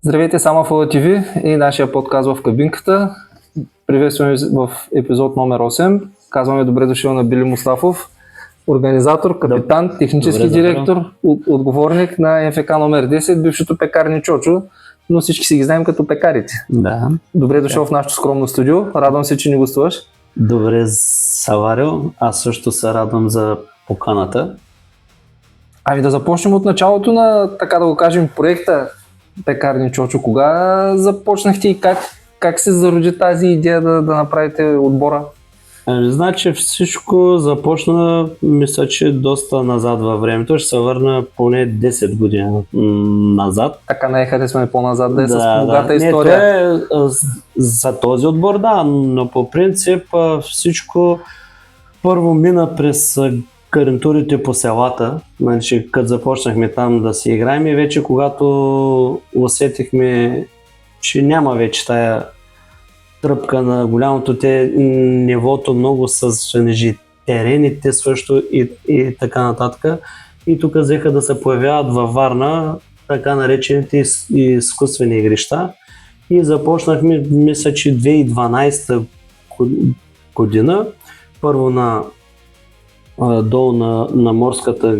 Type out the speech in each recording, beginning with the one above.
Здравейте, само в ТВ и нашия подкаст в кабинката. Приветстваме в епизод номер 8. Казваме добре дошъл на Били Мустафов, организатор, капитан, технически директор, отговорник на МФК номер 10, бившото пекарни Чочо, но всички си ги знаем като пекарите. Да. Добре дошъл в нашото скромно студио. Радвам се, че ни гостуваш. Добре, Саварил. Аз също се радвам за поканата. Ами да започнем от началото на, така да го кажем, проекта Пекарни Чочо. Кога започнахте и как се зароди тази идея да направите отбора? Значи всичко започна, мисля, че доста назад във времето. Ще се върна поне 10 години назад. Така наехате сме по-назад, да е с богата история. Не, за този отбор, да, но по принцип всичко първо мина през гарнитурите по селата. Значи, като започнахме там да си играем и вече когато усетихме, че няма вече тая тръпка на голямото, нивото много се занижи, терените също и така нататък. И тук взеха да се появяват във Варна така наречените изкуствени игрища. И започнахме, мисля, че 2012 година, първо долу на морската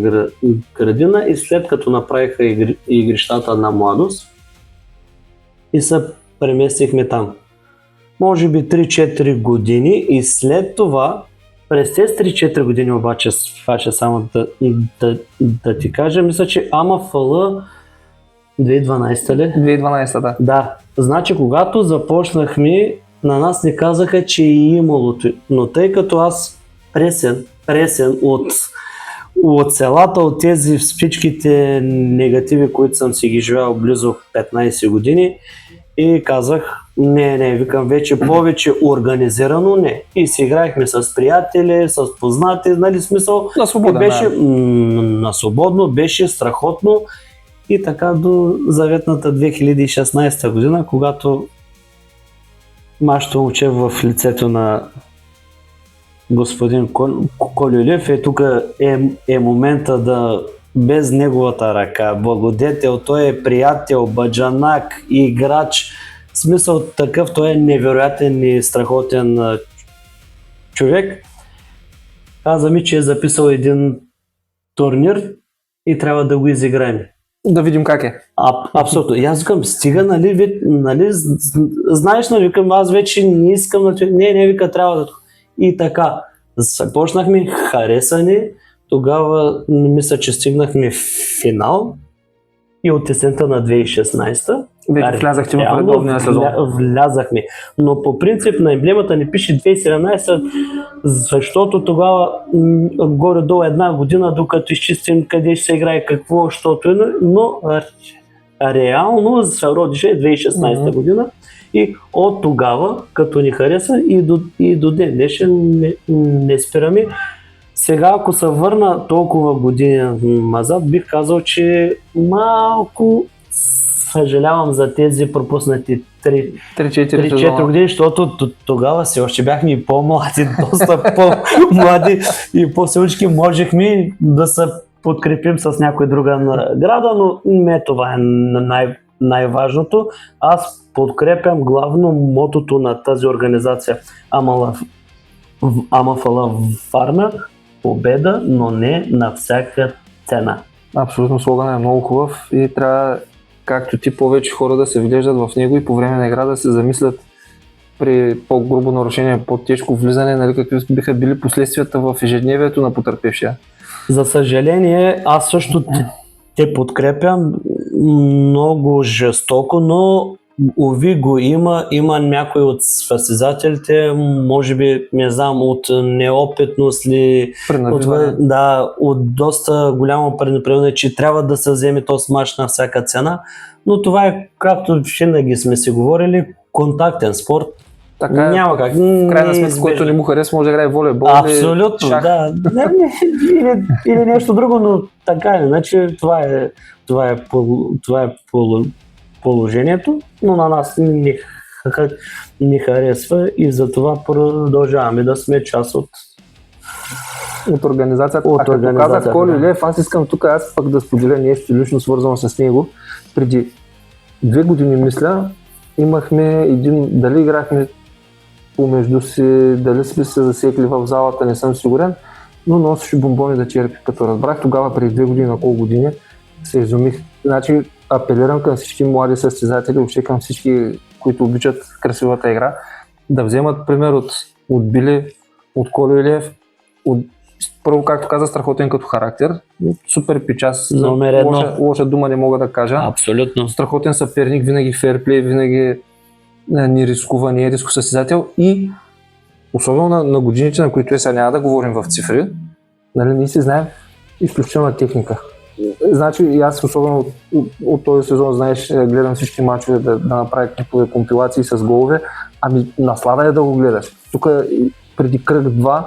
градина и след като направиха игрищата на младост и се преместихме там. Може би 3-4 години и след това, през тези 3-4 години обаче, това ще само да ти кажа, мисля, че АМФЛ 2012 ли? 2012, да. Да, значи когато започнахме, на нас ни казаха, че е имало, но тъй като аз пресен от селата, от тези всичките негативи, които съм си ги живял близо 15 години и казах, не, викам вече повече организирано, не. И си играехме с приятели, с познати, нали смисъл. На свобода, беше на свободно, беше страхотно и така до заветната 2016 година, когато нашето момче в лицето на господин Колюлев тук е момента да без неговата ръка, благодетел, той е приятел, баджанак, играч, в смисъл такъв, той е невероятен и страхотен човек. Каза ми, че е записал един турнир и трябва да го изиграем. Да видим как е. Абсолютно. И аз викам, стига, нали, знаеш, нали, викам, аз вече не искам, не, вика, трябва да... И така, започнахме, хареса ни, тогава мисля, че стигнахме в финал и от есента на 2016. Вече влязахте в редовния сезон. Влязахме, но по принцип на емблемата ни пише 2017, защото тогава горе-долу една година, докато изчистим къде ще се играе какво, защото, но реално се родише 2016 година. И от тогава, като ни хареса и до ден днешен не спираме. Сега, ако се върна толкова години назад, бих казал, че малко съжалявам за тези пропуснати 3-4 години, защото тогава все още бяхме и по-млади, доста по-млади и по-силички можехме да се подкрепим с някоя друга награда, но не това е най-важното. Аз подкрепям главно мотото на тази организация АМФЛ Варна, победа, но не на всяка цена. Абсолютно, слоганът е много хубав и трябва, както ти, повече хора да се вглеждат в него и по време на игра да се замислят при по-грубо нарушение, по-тежко влизане, нали, какви биха били последствията в ежедневието на потърпевшия. За съжаление, аз също те подкрепям много жестоко, но уви го има някои от състезателите, може би, не знам, от неопитност ли, от доста голямо пренебрегване, че трябва да се вземе този мач на всяка цена, но това е, както винаги сме си говорили, контактен спорт. Така, няма как. В крайна сметка, който не му харесва, може да играе волейбол. Абсолютно, да. Или нещо друго, но така или иначе, това е положението, но на нас ни харесва и затова продължаваме да сме част от организацията. Като казах Колюлев, аз искам тук аз пък да споделя нещо лично свързано с него. Преди 2 години, мисля, имахме дали играхме помежду си, дали сме се засекли в залата, не съм сигурен, но носеше бомбони да черпи. Като разбрах тогава, преди 2 години, на колко години, се изумих. Значи апелирам към всички млади състезатели, въобще към всички, които обичат красивата игра, да вземат пример от Били, от Колю Илиев, първо, както каза, страхотен като характер, супер пичас, лоша дума не мога да кажа. Абсолютно. Страхотен съперник, винаги ферплей, винаги не рискува, не е рисков състезател и особено на годините, на които сега няма да говорим в цифри, нали, ние си знаем изключителна техника. Значи и аз особено от този сезон, знаеш, гледам всички мачове да направя клипове, компилации с голове, ами наслада е да го гледаш. Тук преди кръг 2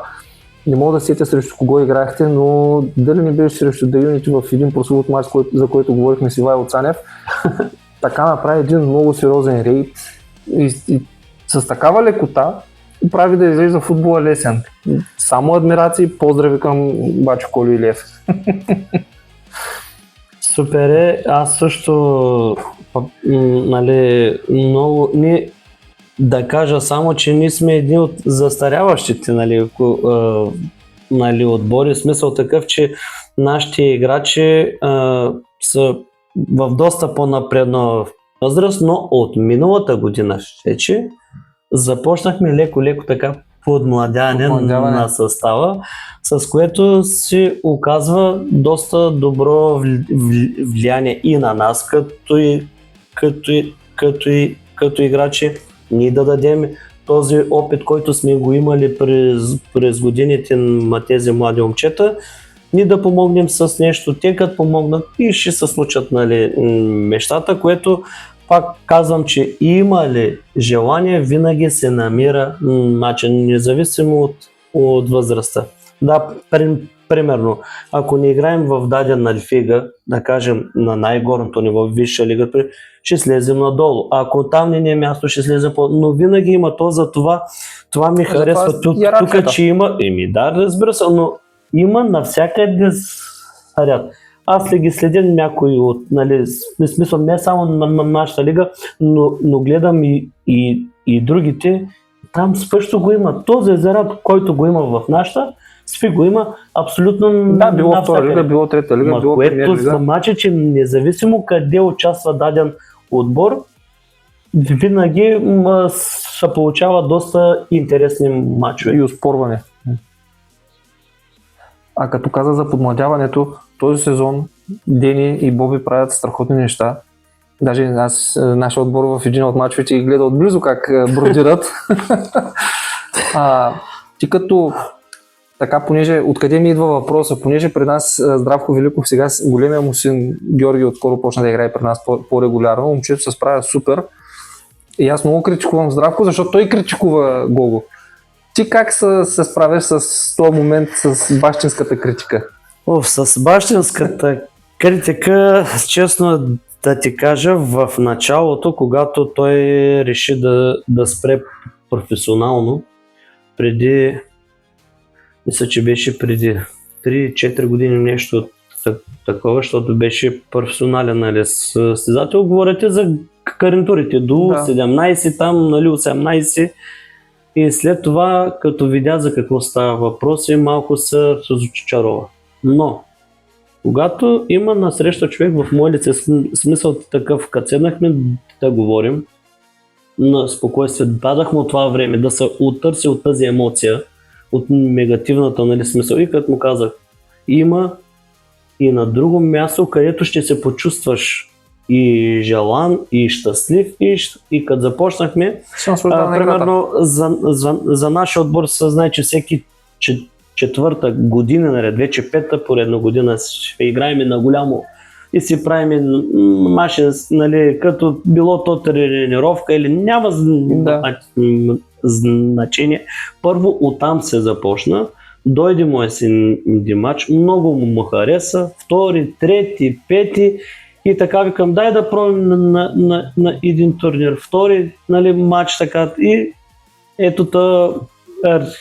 не мога да сетя срещу кого играхте, но дали не беше срещу Даюните в един прословут мач, за който говорихме с Ивайло Цанев, така направи един много сериозен рейд и с такава лекота прави да изглежда футбола лесен. Само адмирации, поздрави към бачо Колю Илиев. Супер е, аз също нали, много да кажа само, че ние сме едни от застаряващите нали, отбори, в смисъл такъв, че нашите играчи са в доста по-напредна възраст, но от миналата година ще започнахме леко така подмладяване на състава, с което се оказва доста добро влияние и на нас като играчи. Ние да дадем този опит, който сме го имали през годините на тези млади момчета, ние да помогнем с нещо, те като помогнат и ще се случат, нали, нещата, което пак казвам, че има ли желание, винаги се намира начин, независимо от възрастта. Да, примерно, ако не играем в дадена лига, да кажем на най-горното ниво, висша лига, ще слезем надолу. Ако там не е място, ще слезем но винаги има то, за това ми харесва тук, че има, да, разбира се, но има навсякъде ряд. Аз ли ги следя някои от, нали, в смисъл не само на нашата лига, но гледам и другите, там също го има. Този заряд, който го има в нашата, сви го има абсолютно. Да, било втора лига, било трета лига, било премиер лига. Което значи, че независимо къде участва даден отбор, винаги се получава доста интересни мачове. И оспорване. А като каза за подмладяването, този сезон Дени и Боби правят страхотни неща. Даже нашия отбор в един от мачовете ги гледа отблизо как бродират. Ти като така, понеже откъде ми идва въпроса, понеже при нас Здравко Великов, сега големия му син Георги отскоро почна да играе при нас по-регулярно, момчето се справя супер. И аз много критикувам Здравко, защото той критикува Гого. Ти как се справяш с този момент с бащинската критика? С бащинската критика, честно да ти кажа, в началото, когато той реши да спре професионално, мисля, че беше преди 3-4 години нещо такова, защото беше професионален, нали, състезател. Говорите за карентурите до 17, там, нали, 18. И след това, като видя за какво става въпрос, малко се разочарова. Но, когато има насреща човек в мое лице, смисъл такъв, като седнахме да говорим, на спокойствие, дадахме от това време да се оттърси от тази емоция, от негативната, нали, смисъл. И като му казах, има и на друго място, където ще се почувстваш и желан, и щастлив, и като започнахме, примерно за нашия отбор се знае, че всеки четвърта година, наред, вече пета поредна година ще играем на голямо и си правим машин, нали, като било то тренировка или няма значение. Първо оттам се започна, дойде му един матч, много му хареса, втори, трети, пети и така викам, дай да пробвам на един турнир, втори, нали, матч така и ето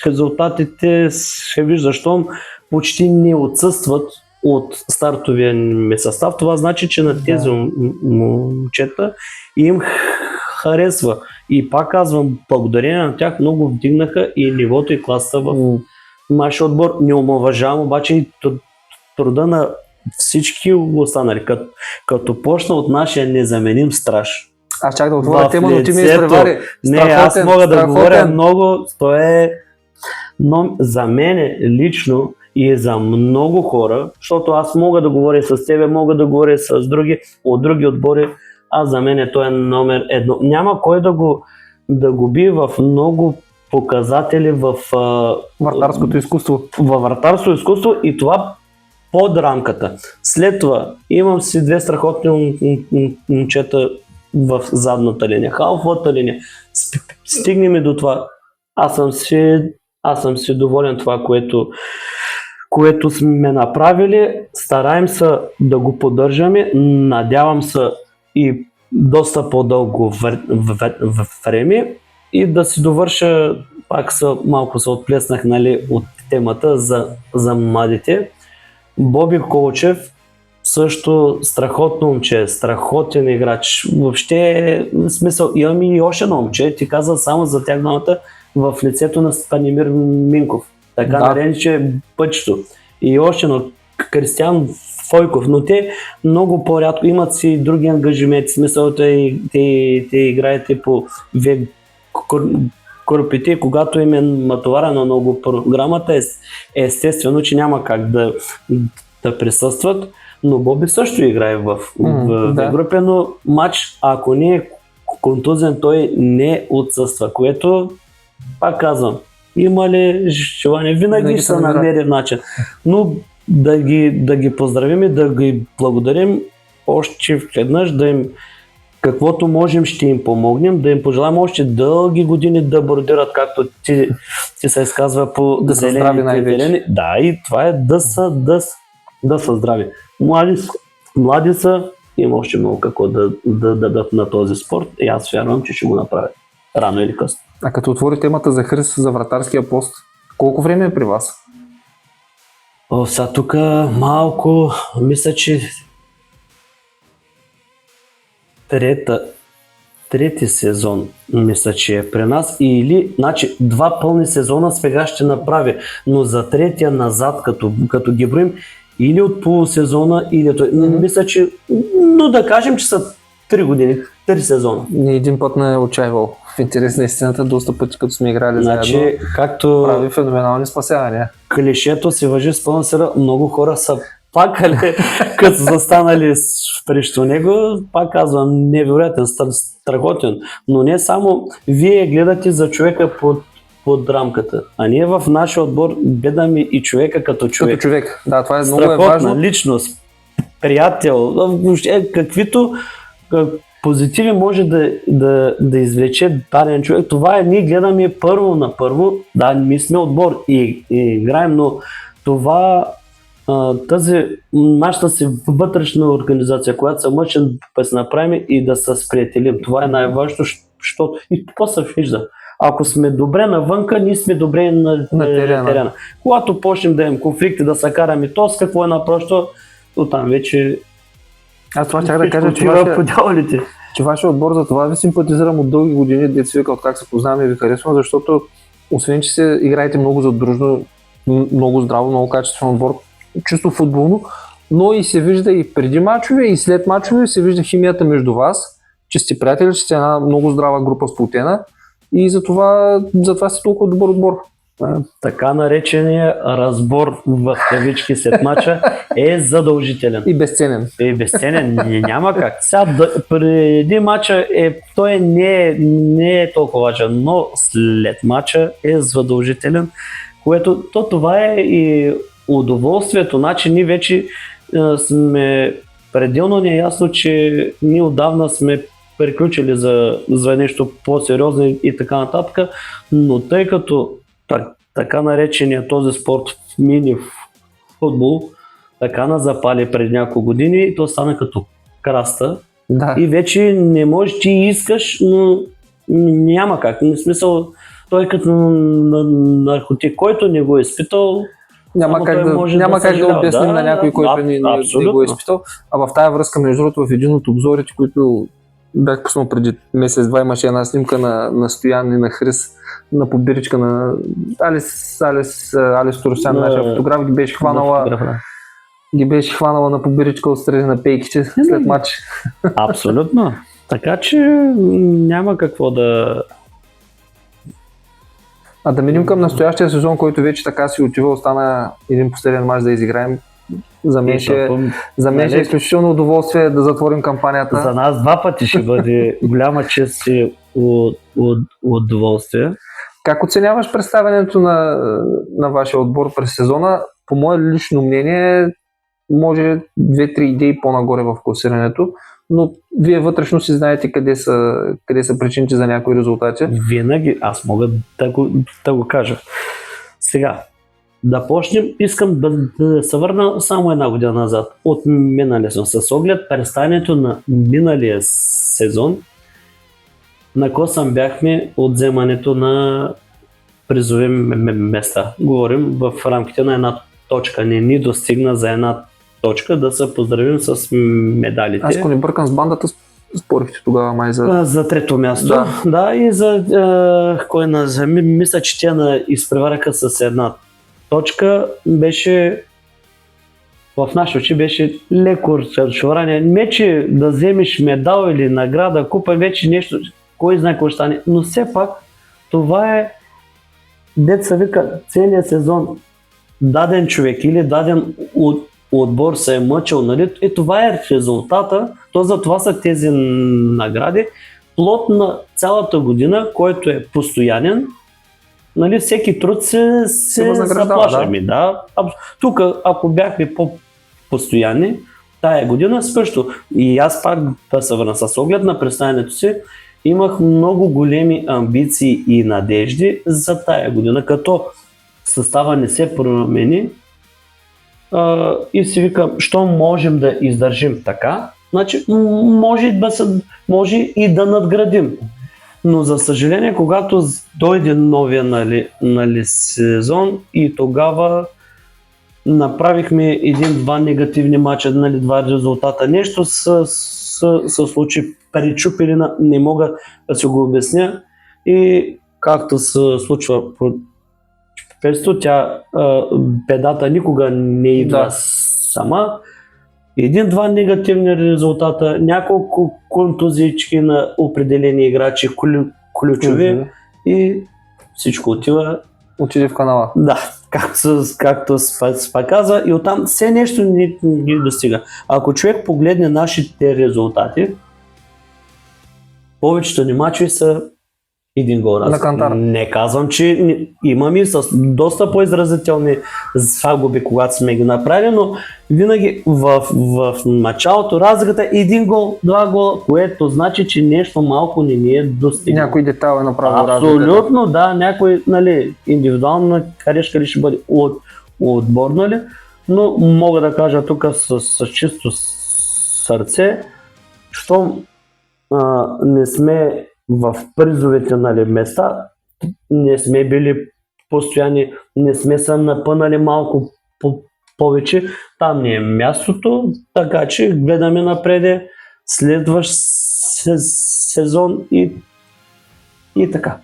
резултатите ще вижда, щом почти не отсъстват от стартовия ми състав, това значи, че на тези момчета им харесва. И пак казвам, благодарение на тях много вдигнаха и нивото и класа в нашия отбор. Не омалважавам обаче и труда на всички останали. Като почна от нашия незаменим страж. Аз чак да отворя тема, но ти ми изпревари. Не, аз мога да говоря много. То е, но за мен лично и за много хора, защото аз мога да говоря с тебе, мога да говоря с други от други отбори, а за мен той е номер едно. Няма кой да го би в много показатели в вратарското изкуство. Във вратарското изкуство и това под рамката. След това имам си две страхотни момчета в задната линия, халфовата линия. Стигнем до това. Аз съм си доволен това, което сме направили. Стараем се да го поддържаме. Надявам се и доста по-дълго време и да си довърша, пак малко се отплеснах, нали, от темата за младите. Боби Колчев също страхотно момче, страхотен играч. Въобще, в смисъл, имам и още едно момче, ти каза само за тях двамата в лицето на Станимир Минков. Така нарече Пъчето. И още едно, Кристиан Фойков, но те много по-рядко имат си други ангажименти. В смисъл, те играете по две групите, когато им е натоварена много програмата, естествено, че няма как да присъстват, но Боби също играе в група, но матч, ако не е контузен, той не отсъства, което, пак казвам, има ли желание, винаги ще се намери начин, но да ги поздравим и да ги благодарим още веднъж, да им каквото можем ще им помогнем, да им пожелаем още дълги години да бордират, както ти се изказва по зелените терени. Да, и това е да са здрави. Млади са, има още много какво да дадат на този спорт и аз вярвам, че ще го направят рано или късно. А като отвори темата за Хрис за вратарския пост, колко време е при вас? Сега тук малко, мисля, че трети сезон, мисля, че е при нас, или, значи, 2 пълни сезона сега ще направи, но за третия назад, като ги броим, или от полусезона, или той. Мисля, че, но да кажем, че са 3 години, 3 сезона. Ни един път не е отчаивал. В интерес на истината, доста пъти, като сме играли заедно, както прави феноменални спасявания. Клишето си въжи с пълна сила, много хора са плакали, като застанали срещу него, пак казвам, невероятен, страхотен. Но не само вие гледате за човека под рамката, а ние в нашия отбор гледаме и човека като човек. Като човек, да, това е много страхотна важно. Личност, приятел, каквито позитиви може да извлече даден човек. Това ние гледаме първо на първо, да, ние сме отбор и играем, но това тази нашата си вътрешна организация, която се мъчим да се направим и да се сприятелим. Това е най-важното, защото и какво се вижда. Ако сме добре навънка, ние сме добре на терена. Когато почнем да имам конфликти, да се караме то с какво е напрощо, то там вече аз това чак да кажа, че вашия отбор, за това ви симпатизирам от дълги години, деца вика, от как се познаваме и ви харесвам, защото освен, че се играете много задружно, много здраво, много качествен отбор, чисто футболно, но и се вижда и преди мачове, и след мачове се вижда химията между вас, че сте приятели, че сте една много здрава група сплотена и затова сте толкова добър отбор. Така наречения разбор в кавички след мача е задължителен. И безценен. Няма как. Сега преди мача той не е толкова важен, но след мача е задължителен, което това е и удоволствието. Значи ние вече сме пределно неясно, че ние отдавна сме приключили за нещо по-сериозно и така нататък, но тъй като така наречения този спорт в мини футбол така назапали преди няколко години и то стана като краста. Да. И вече не можеш, ти искаш, но няма как. В смисъл, той като наркотик, който не го е изпитал, Няма Само как той да, може няма да как да съжалява. обясним на някой, който не го е абсолютно. изпитал. А в тая връзка, между другото, в един от обзорите, които бях пуснал преди месец-два, имаше една снимка на Стоян и на Хрис на побиричка на Алис Торосян, нашия фотограф, ги беше хванала на побиричка отстрани на пейките след матч. Абсолютно. Така че няма какво да... А да минем към настоящия сезон, който вече така си отива, остана един последен мач да изиграем. За мен ще е изключително удоволствие да затворим кампанията. За нас два пъти ще бъде голяма чест и удоволствие. Как оценяваш представянето на вашия отбор през сезона? По мое лично мнение, може 2-3 идеи по-нагоре в класирането, но вие вътрешно си знаете къде са причините за някои резултати. Винаги аз мога да го кажа. Сега, да почнем, искам да се върна само една година назад от миналия сезон. С оглед представянето на миналия сезон, на косъм бяхме от вземането на призови места. Говорим в рамките на една точка. Не ни достигна за една точка да се поздравим с медалите. Аз ако не бъркам с бандата, спорихте тогава май за трето място. Да, и за мисля, че тя изпревараха с една точка. Беше в наши очи беше леко разочарование. Не че да вземеш медал или награда, купа, вече нещо, кой знае какво ще стане, но все пак това е, деца вика, целият сезон даден човек или даден отбор се е мъчил, нали? И това е резултата, то за това са тези награди, плод на цялата година, който е постоянен, нали? Всеки труд се заплаща. Да. Тук, ако бяхме по-постоянни, тая година също. И аз пак да се върна с оглед на представянето си, имах много големи амбиции и надежди за тая година, като състава не се промени и си викам, що можем да издържим така, значи може и да надградим. Но за съжаление, когато дойде новия сезон и тогава направихме един-два негативни мача, два резултата. Нещо се случи, пречупилина, не мога да си го обясня. И както се случва по песто, бедата никога не идва сама. Един-два негативни резултата, няколко контузички на определени играчи, ключови и всичко отиде в канала. Да, както спа каза, и оттам все нещо ни достига. Ако човек погледне нашите резултати, повечето ни мачове са един гол раз. Не казвам, че имаме и с доста по-изразителни загуби, когато сме ги направили, но винаги в началото разликата е един гол, два гола, което значи, че нещо малко не ни е достигнало. Някой детайл е направил разликата. Абсолютно, да, някой индивидуална карешка ли ще бъде отборна ли, но мога да кажа тук с чисто сърце, що не сме в призовете места, не сме били постоянни, не сме се напънали малко повече, там не е мястото, така че гледаме напред следващ сезон и така.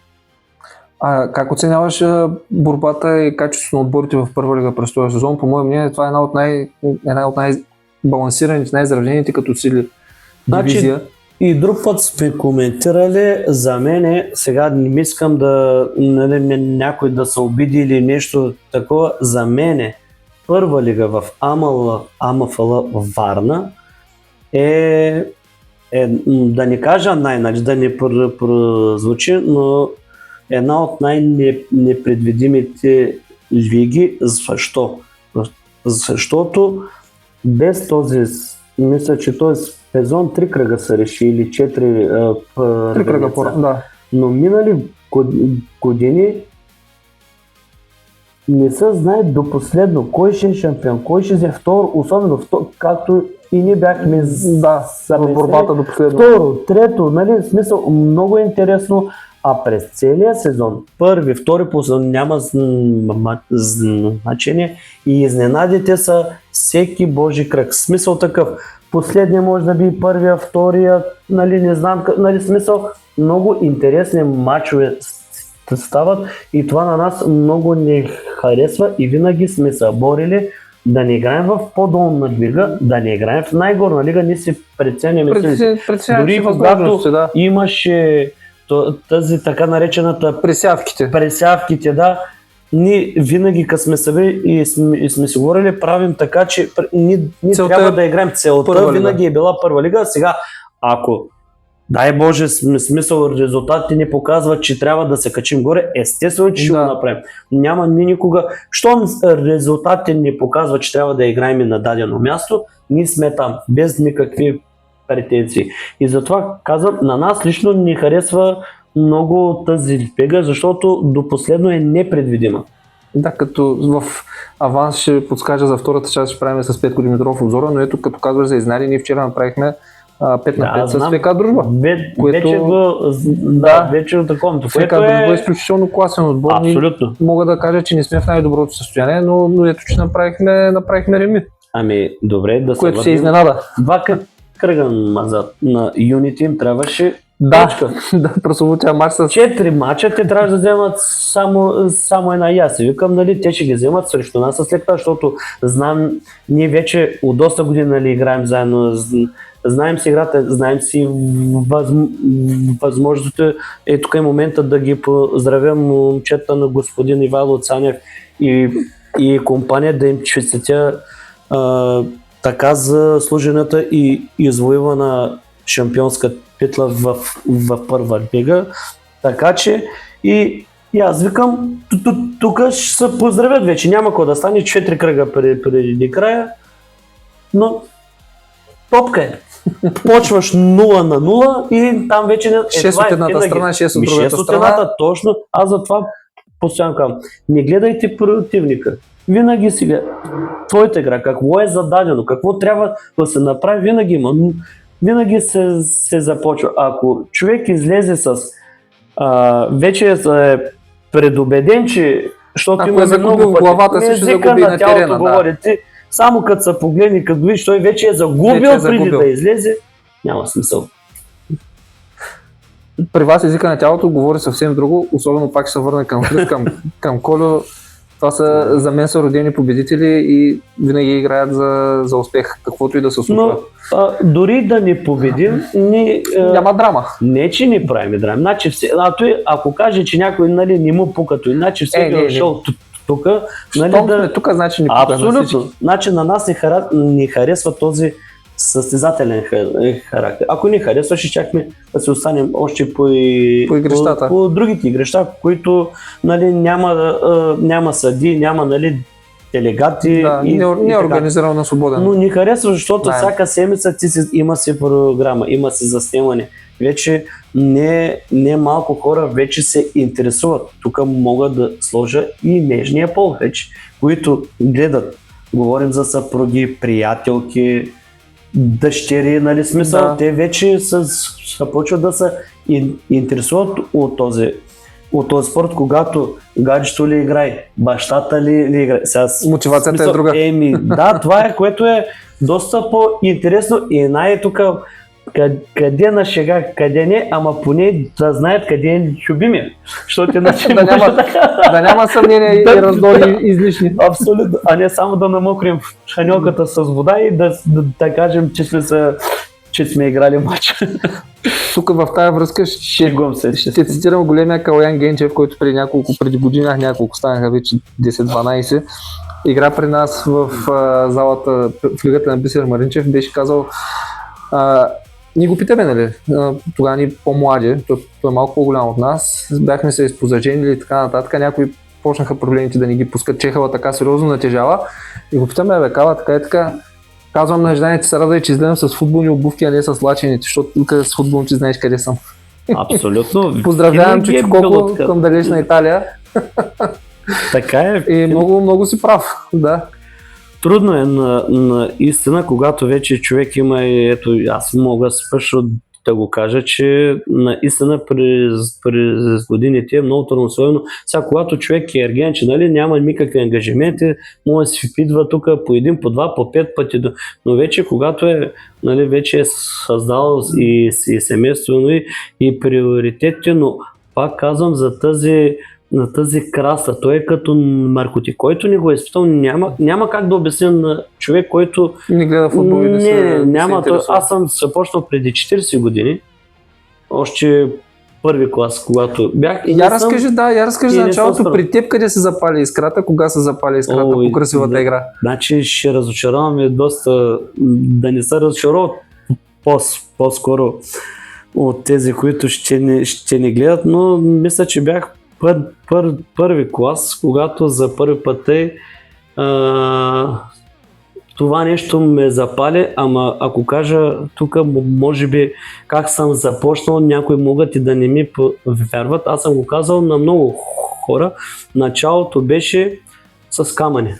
А как оценяваш борбата и качеството на отборите в първа лига през този сезон? По мое мнение, това е една от най-балансираните, най-изравнените като сили дивизия. И друг път сме коментирали, за мен сега не искам да някой да се обиди или нещо такова, за мен първа лига в АМФЛ Варна е да не кажа да не прозвучи, но една от най-непредвидимите лиги. Защо? Защото без този, мисля, че този сезон 3 кръга са реши или 4 кръга, да. Но минали години не се знае до последно кой ще е шампион, кой ще е второ, особено както и ние бяхме в борбата до последно. Второ, трето, в смисъл много интересно. А през целия сезон, първи, втори по сезон няма значение и изненадите са всеки божи кръг. Смисъл такъв. Последния може да би първия, втория, нали, не знам, нали, смисъл. Много интересни матчове стават и това на нас много не харесва и винаги сме се борили да не играем в по-долна лига, да не играем в най-горна лига, ние си преценяме. Дори когато имаше тази така наречената пресявките, да, ние винаги като сме събили и сме си говорили, правим така, че ние трябва да играем. Целта винаги е била първа лига. Сега, ако дай Боже, смисъл, резултатите ни показват, че трябва да се качим горе, естествено, че ще го направим. Няма никога. Щом резултатите ни показват, че трябва да играем на дадено място, ние сме там, без никакви претенции. И затова казвам, на нас лично ни харесва много тази лига, защото до последно е непредвидима. Да, като в аванс ще подскажа за втората част, ще правим с Петко Димитров обзора, но ето като казваш за изненади, ние вчера направихме 5 на 5 с ФК Дружба. Вече го такова. ФК Дружба е изключително класен отбор. Абсолютно. Мога да кажа, че не сме в най-доброто състояние, но ето, че направихме реми. Ами, добре, да се което се изненада. 2 кръга назад на Unity им трябваше точка. Да, прословутия мач с 4 мача, те трябва да вземат само една и аз си викам, нали, те ще ги вземат срещу нас след това, защото знам, ние вече от доста години, нали, играем заедно, знаем си играта, знаем си възможностите. Е, тук е момента да ги поздравя момчета на господин Ивайло Цанев и компания, да им честитя така заслужената и извоювана шампионска титла в първа лига. Така че и аз викам, тук ще се поздравят вече, няма какво да стане, 4 кръга преди края, но топка е. Почваш 0 на 0 и там вече 6 от едната страна, 6 от другата страна. Точно, аз затова постоянно казвам, не гледайте противника. Винаги си гледа твоята игра, какво е зададено, какво трябва да се направи, винаги има. Винаги се започва. Ако човек излезе с вече е предубеден, че защото има много пъти, главата си ще загуби на терена. Говорите, само като се погледне, като видиш, той вече е загубил преди да излезе, няма смисъл. При вас езика на тялото говори съвсем друго, особено пак ще се върна към Колю. Това са, за мен са родени победители и винаги играят за успех, каквото и да се случва. Но дори да не победим, няма драма. Не, че не правим драма. Значи, ако каже, че някой, нали, не му пука, иначе всеки е дошъл тук. Нали, тук, значи не пука. Абсолютно. Значи на нас ни харесва този състезателен характер. Ако ни харесва, ще чакаме да се останем още по другите игрища, които, нали, няма съди, няма, нали, делегати. Да, не е организирано на свободен. Но ни харесва, защото всяка седмица има си програма, има си заснемане. Вече не малко хора вече се интересуват. Тук мога да сложа и нежния пол вече, които гледат. Говорим за съпруги, приятелки, дъщери, нали, смисъл, да. Те вече почват да се интересуват от този спорт, когато гаджето ли играе, бащата ли играе. Мотивацията е друга. Да, това е, което е доста по-интересно и тук къде на шега, къде не, ама поне да знаят къде е любимия. Защото иначе да няма съмнение и раздори излишни. Абсолютно, а не само да намокрим шаньоката с вода и да кажем, че сме играли матч. Тук в тази връзка ще цитирам големия Калоян Генчев, който преди година, няколко станаха вече 10-12, игра при нас в залата в лигата на Бисер Маринчев, беше казал: ние го питаме, нали, тогава ни по-млади, той е малко по-голям от нас, бяхме се изпозаженили и така нататък, някои почнаха проблемите да ни ги пускат, чехала така сериозно натежава и го питаме, Кала, така и така, казвам на жданите, се радвай, че изгледам с футболни обувки, а не с лачените, защото тук с футболните знаеш къде съм. Абсолютно. Поздравявам, че колко към далечна Италия. Така е. И много си прав, да. Трудно е на истина, когато вече човек има, ето аз мога също да го кажа, че наистина през годините е много трудно. Особено сега, когато човек е ергенче, нали, няма никакви ангажименти, може да си идва тук по един, по два, по 5 пъти, но вече когато е, нали, вече е създал и семейство, и приоритетите, но пак казвам за на тази краса. Той е като наркотик. Който не го е изпитал, няма как да обясня на човек, който Не гледа футбол и няма. Аз съм започнал преди 40 години, още първи клас, когато бях. Я разкажи за началото. При теб къде се запали искрата? Кога се запали искрата по красивата игра? Значи ще разочароваме доста, да не се разочароват по-скоро от тези, които ще не гледат, но мисля, че бях първи клас, когато за първи път това нещо ме запали, ама ако кажа тук, може би как съм започнал, някои могат и да не ми вярват. Аз съм го казал на много хора. Началото беше с камъни.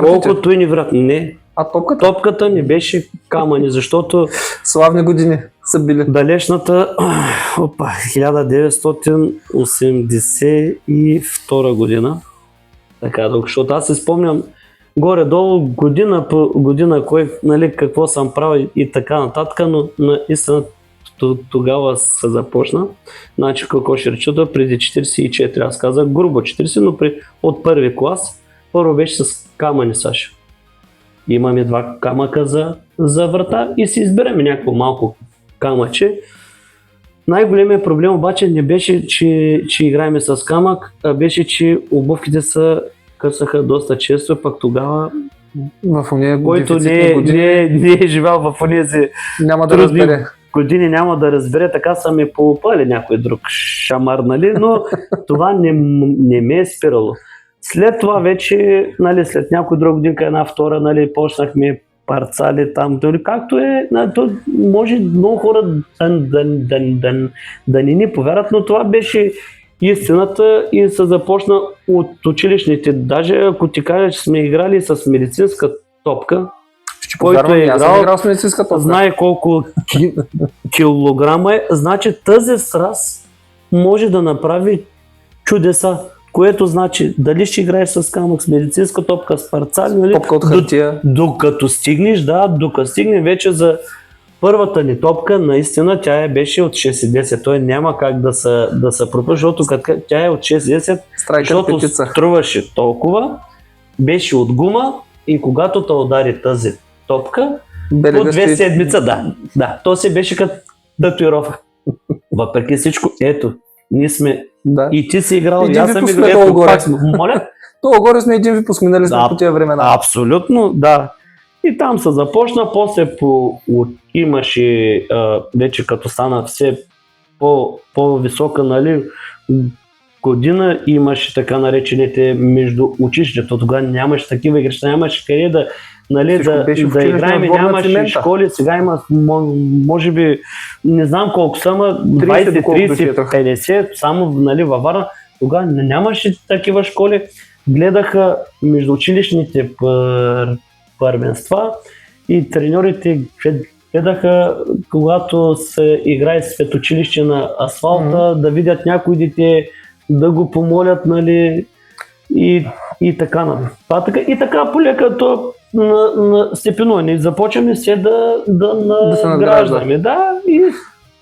Колкото и ни врат. Не. А топката? Топката не беше камъни, защото славни години са били. Далечната 1982 година. Така, защото аз се спомням горе-долу година по година, нали, какво съм правил и така нататък, но наистина тогава се започна. Значи какво ще рече, преди 44, аз казах грубо 40, но от първи клас първо беше с камъни, Саша. Имаме 2 камъка за врата и си изберем някакво малко камъче. Най-големият проблем обаче не беше, че играеме с камък, а беше, че обувките се късаха доста често, пък тогава който не е живял в онези няма да разбере. Години няма да разбере, така са ме полупали някой друг шамар, нали? Но това не ме е спирало. След това вече, нали, след някой друг годинка, една втора, нали, почнахме парцали там, както е, то може много хора да не ни повярват, но това беше истината и се започна от училищните. Даже ако ти кажа, че сме играли с медицинска топка, който е играл, с медицинска топка, знае колко килограма е, значи тази сраз може да направи чудеса. Което значи, дали ще играеш с камък, с медицинска топка, с парцали, нали? Топка от хартия. Докато стигнеш вече за първата ни топка, наистина тя беше от 6,10. Той няма как да се пропълни, защото тя е от 6,10, защото струваше толкова, беше от гума и когато те удари тази топка, по 2 седмица, да, то си беше като татуировка. Въпреки всичко, ето, ние сме. Да. И ти си играл, и аз съм играл. Моля? Това горе сме един випуск, минали сме по тия времена. Абсолютно, да. И там се започна, после имаше, вече като стана все по-висока, нали, година, имаше така наречените между училището. Тогава нямаше такива игрища, нямаше къде да, нали, да играем, нямаше школи, сега има, може би, не знам колко са, 20, 30, 50, само, нали, във Варна. Тогава нямаше такива школи. Гледаха междуучилищните първенства и треньорите гледаха, когато се играе светочилище на асфалта, да видят някои дете, да го помолят, нали, и така нататък. И така полека то на степенуване. Започваме все да награждаме. Да,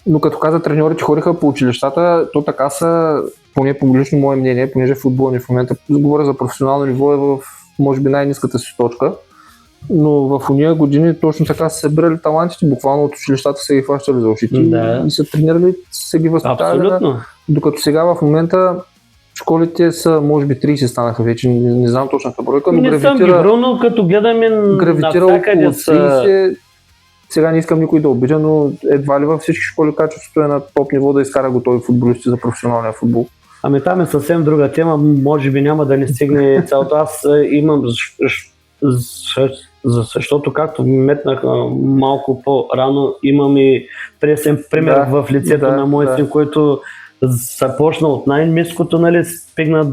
Но като каза треньорите ходиха по училищата, то така са, поне по лично мое мнение, понеже футбол в момента, говоря за професионално ниво, е в може би най-ниската си точка, но в уния години точно така са събирали талантите, буквално от училищата са ги хващали за ушите и са тренирали, са ги възпитали. Докато сега в момента школите са, може би 30 станаха вече, не знам точната бройка, но но като гледаме навсякъде са... Сега не искам никой да обидя, но едва ли във всички школи качеството е на топ ниво да изкара готови футболисти за професионалния футбол. Ами там е съвсем друга тема, може би няма да не стигне цялото. Аз имам, защото както метнах малко по-рано, имам и пресен пример в лицето на моя син, който започна от най-ниското, нали, стигна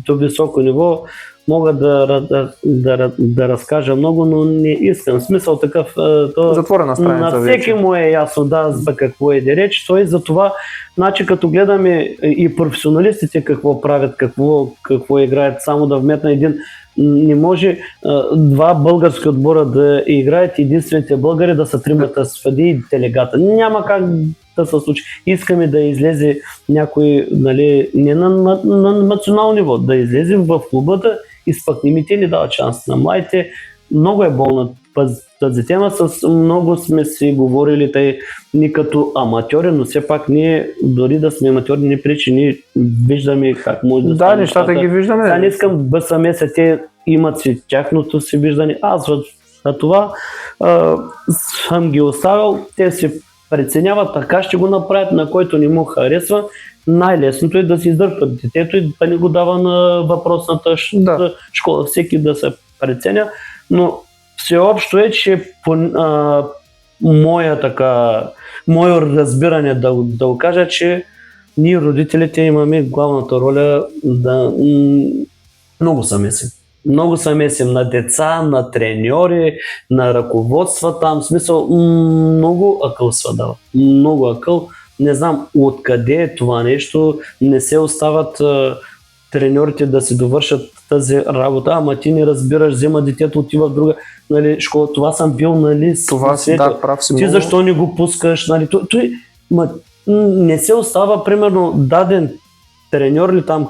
до високо ниво. Мога да разкажа много, но не искам. Смисъл такъв. Затворена страница на всеки вече. му е ясно, да, за какво иде реч. Той затова, значи като гледаме и професионалистите какво правят, какво играят, само да вметна един, не може два български отбора да играят, единствените българи да са тримата съдии и делегата. Няма как да се случи. Искаме да излезе някой, нали, не на национално ниво, да излезе в клубата и спъкнимите ни дават шанс на младите. Много е болна тази тема, с много сме си говорили тъй ни като аматьори, но все пак ние, дори да сме аматьори, не пречи, ние виждаме как може да Да, нещата ги виждаме. Сега не искам бъсаме те имат си тяхното си виждане. Аз за това съм ги оставил, те си преценяват, така ще го направят, на който не му харесва. Най-лесното е да си издърпат детето и да не го дава на въпросната школа. Всеки да се преценя, но всеобщо е, че по мое разбиране да го кажа, че ние родителите имаме главната роля да много се месим. Много се месим на деца, на треньори, на ръководства там. В смисъл, много акъл се дава. Много акъл. Не знам откъде е това нещо. Не се остават треньорите да си довършат тази работа. Ама ти не разбираш, взема детето, отива в друга, нали, школа. Това съм бил, нали, това си, да, прав си. Ти много. Защо не го пускаш? Нали? Той не се остава, примерно, даден треньор ли там,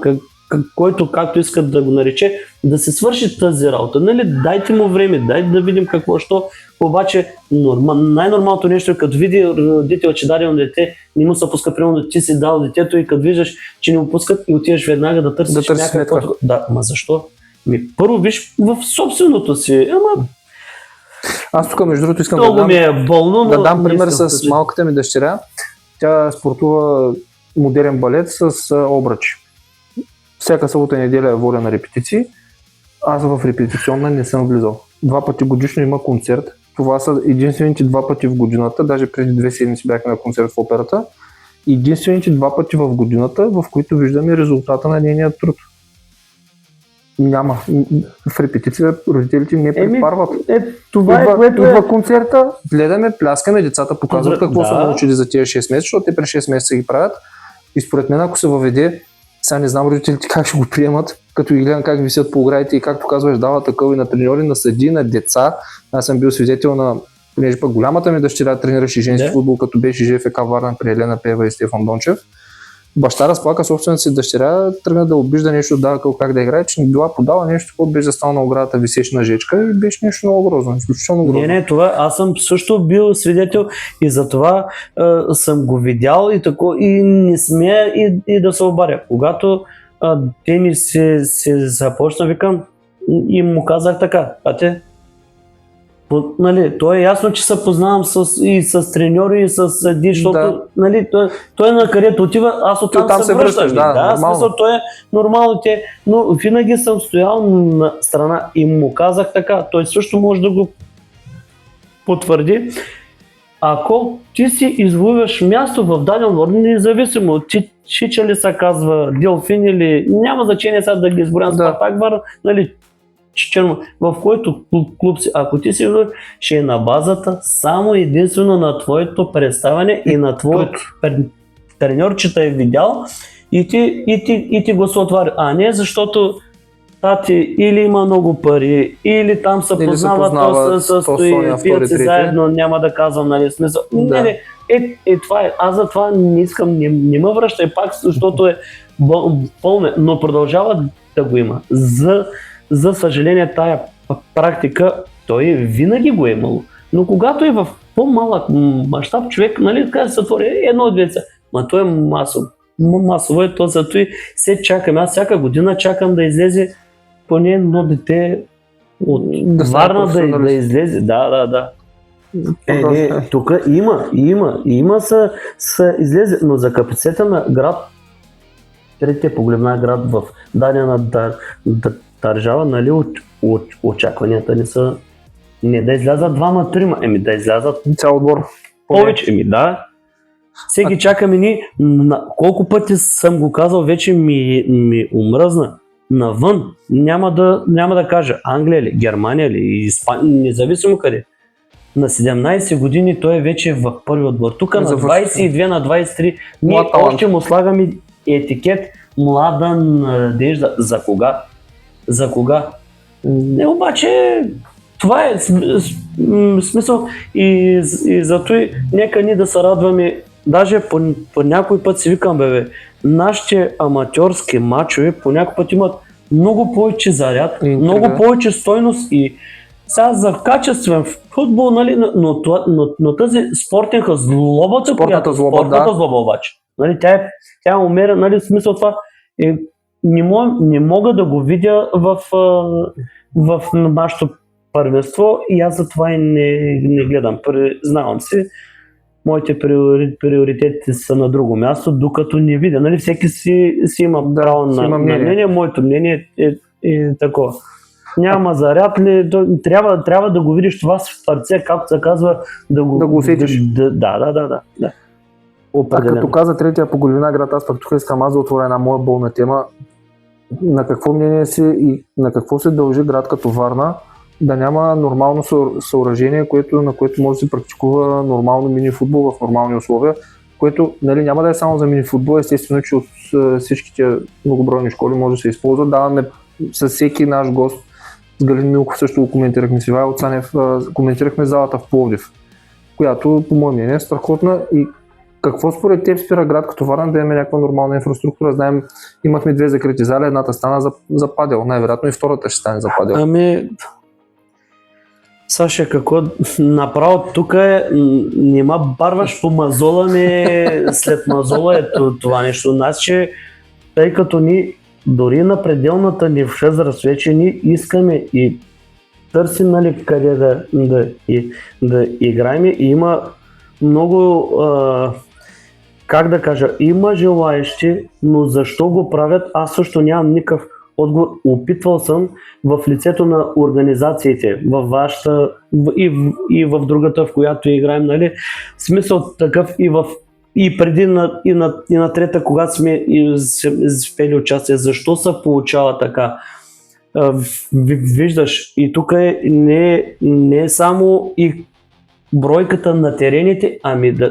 който както искат да го нарече, да се свърши тази работа. Нали? Дайте му време, дайте да видим какво, що. Обаче най-нормалното нещо е като види родител, че дадено дете, не му се пуска, примерно да ти си дал детето и като виждаш, че не му пускат и отиваш веднага да търсиш някакво. Да, ма защо? Първо виж в собственото си. Аз тук между другото искам много ми е болно, да дам пример с малката ми дъщеря. Тя спортува модерен балет с обръчи. Всяка събота и неделя я водя на репетиции. Аз в репетиционна не съм влизал. 2 пъти годишно има концерт. Това са единствените 2 пъти в годината, даже преди 2 седмици бяхме на концерт в операта. Единствените 2 пъти в годината, в които виждаме резултата на нейния труд. Няма. В репетиция родителите не препарват. Това идва концерта, гледаме, пляскаме, децата показват какво са научили за тези 6 месеца, защото те през 6 месеца ги правят. И според мен, ако се въведе, сега не знам родителите как ще го приемат, като ги гледам как висят по оградите и както казваш, дава такъв и на треньори, на съди, на деца. Аз съм бил свидетел на, понеже пък голямата ми дъщеря тренираше женски футбол, като беше ЖФК Варна при Елена Пева и Стефан Дончев. Баща разплака собствената си дъщеря, тръгна да обижда нещо, да как да играе, че не била подала нещо, което беше застанал на оградата, висеше на жечка и беше нещо много грозно, изключително грозно. Не, това аз съм също бил свидетел и затова съм го видял и тако, и не смея и да се обаря. Когато те ми се започна, викам и му казах така, нали, то е ясно, че се познавам и с треньори, и с съди, защото нали, той на където отива, аз оттам се връщам. Да, смисъл, то е нормално, но винаги съм стоял на страна и му казах така, той също може да го потвърди. Ако ти си извоюваш място в даден отбор, независимо, Чича ли се казва, Делфин или няма значение сега да ги изборям Спартак Варна, нали, в който клуб си, ако ти си ще е на базата само единствено на твоето представяне и на твоето треньор, че те е видял и ти го се отваря. А не защото тати или има много пари, или там се познават, състои, пият си заедно, няма да казвам, нали, смисъл. Не, това е. Аз за това не искам, не ме връщай пак, защото е пълне, но продължава да го има. За съжаление, тая практика той винаги го е имало. Но когато е в по-малък мащаб, човек, нали, така се отвори едно деца. Ма то е масово. Масово е то, зато и се чакам. Аз всяка година чакам да излезе поне едно дете от Варна да излезе. Да. Тук има са излезе, но за капацитета на град, третия по големина град в дадена държава, нали, очакванията не са не да излязат 2-3, да излязат цял отбор. Повече, да. Всеки чакаме ни, колко пъти съм го казал, вече ми омръзна. Навън няма да кажа Англия ли, Германия ли, Испания, независимо къде. На 17 години той е вече в първи отбор. Тук на 22, на 23 ние още му слагаме етикет млада надежда. За кога? За кога? Не, обаче това е смисъл и зато и нека ни да се радваме. Даже по някой път си викам, нашите аматьорски мачове по някой път имат много повече заряд, много повече стойност и сега за качествен футбол, нали, но тази спортната злобата, спортната злоба обаче, нали, тя е умерена, нали, в смисъл това не мога да го видя в нашото първенство и аз за това и не гледам. Признавам си, моите приоритети са на друго място, докато не видя. Нали, всеки си има право на мнение. Моето мнение е такова. Няма заряд ли, трябва да го видиш това с сърце, както се казва, да го усетиш. Да. Като каза третия по големина град, аз пък тук искам да отворя една моя болна тема. На какво мнение си и на какво се дължи град като Варна да няма нормално съоръжение, на което може да се практикува нормално мини-футбол в нормални условия, което, нали, няма да е само за мини-футбол, естествено, че от всичките многобройни школи може да се използва. Даваме с всеки наш гост, с Галин Милков също го коментирахме, с Ивайло Цанев, коментирахме залата в Пловдив, която по мое мнение е страхотна. И какво според теб спира град като Варна да имаме някаква нормална инфраструктура? Знаем, имахме 2 закрити зали, едната стана за падел, най-вероятно и втората ще стане за падел. Саша, какво направо тук нема барваш по мазола ми, след мазола е това нещо. Нас, че тъй като ни дори на пределната ни възраст вече ни искаме и търсим, нали, къде да играем и има много, как да кажа, има желаещи, но защо го правят, аз също нямам никакъв отговор. Опитвал съм в лицето на организациите, във вашата и в другата, в която играем, нали, смисъл такъв и преди на трета, когато сме спели участие, защо се получава така? Виждаш, и тук не е само и бройката на терените,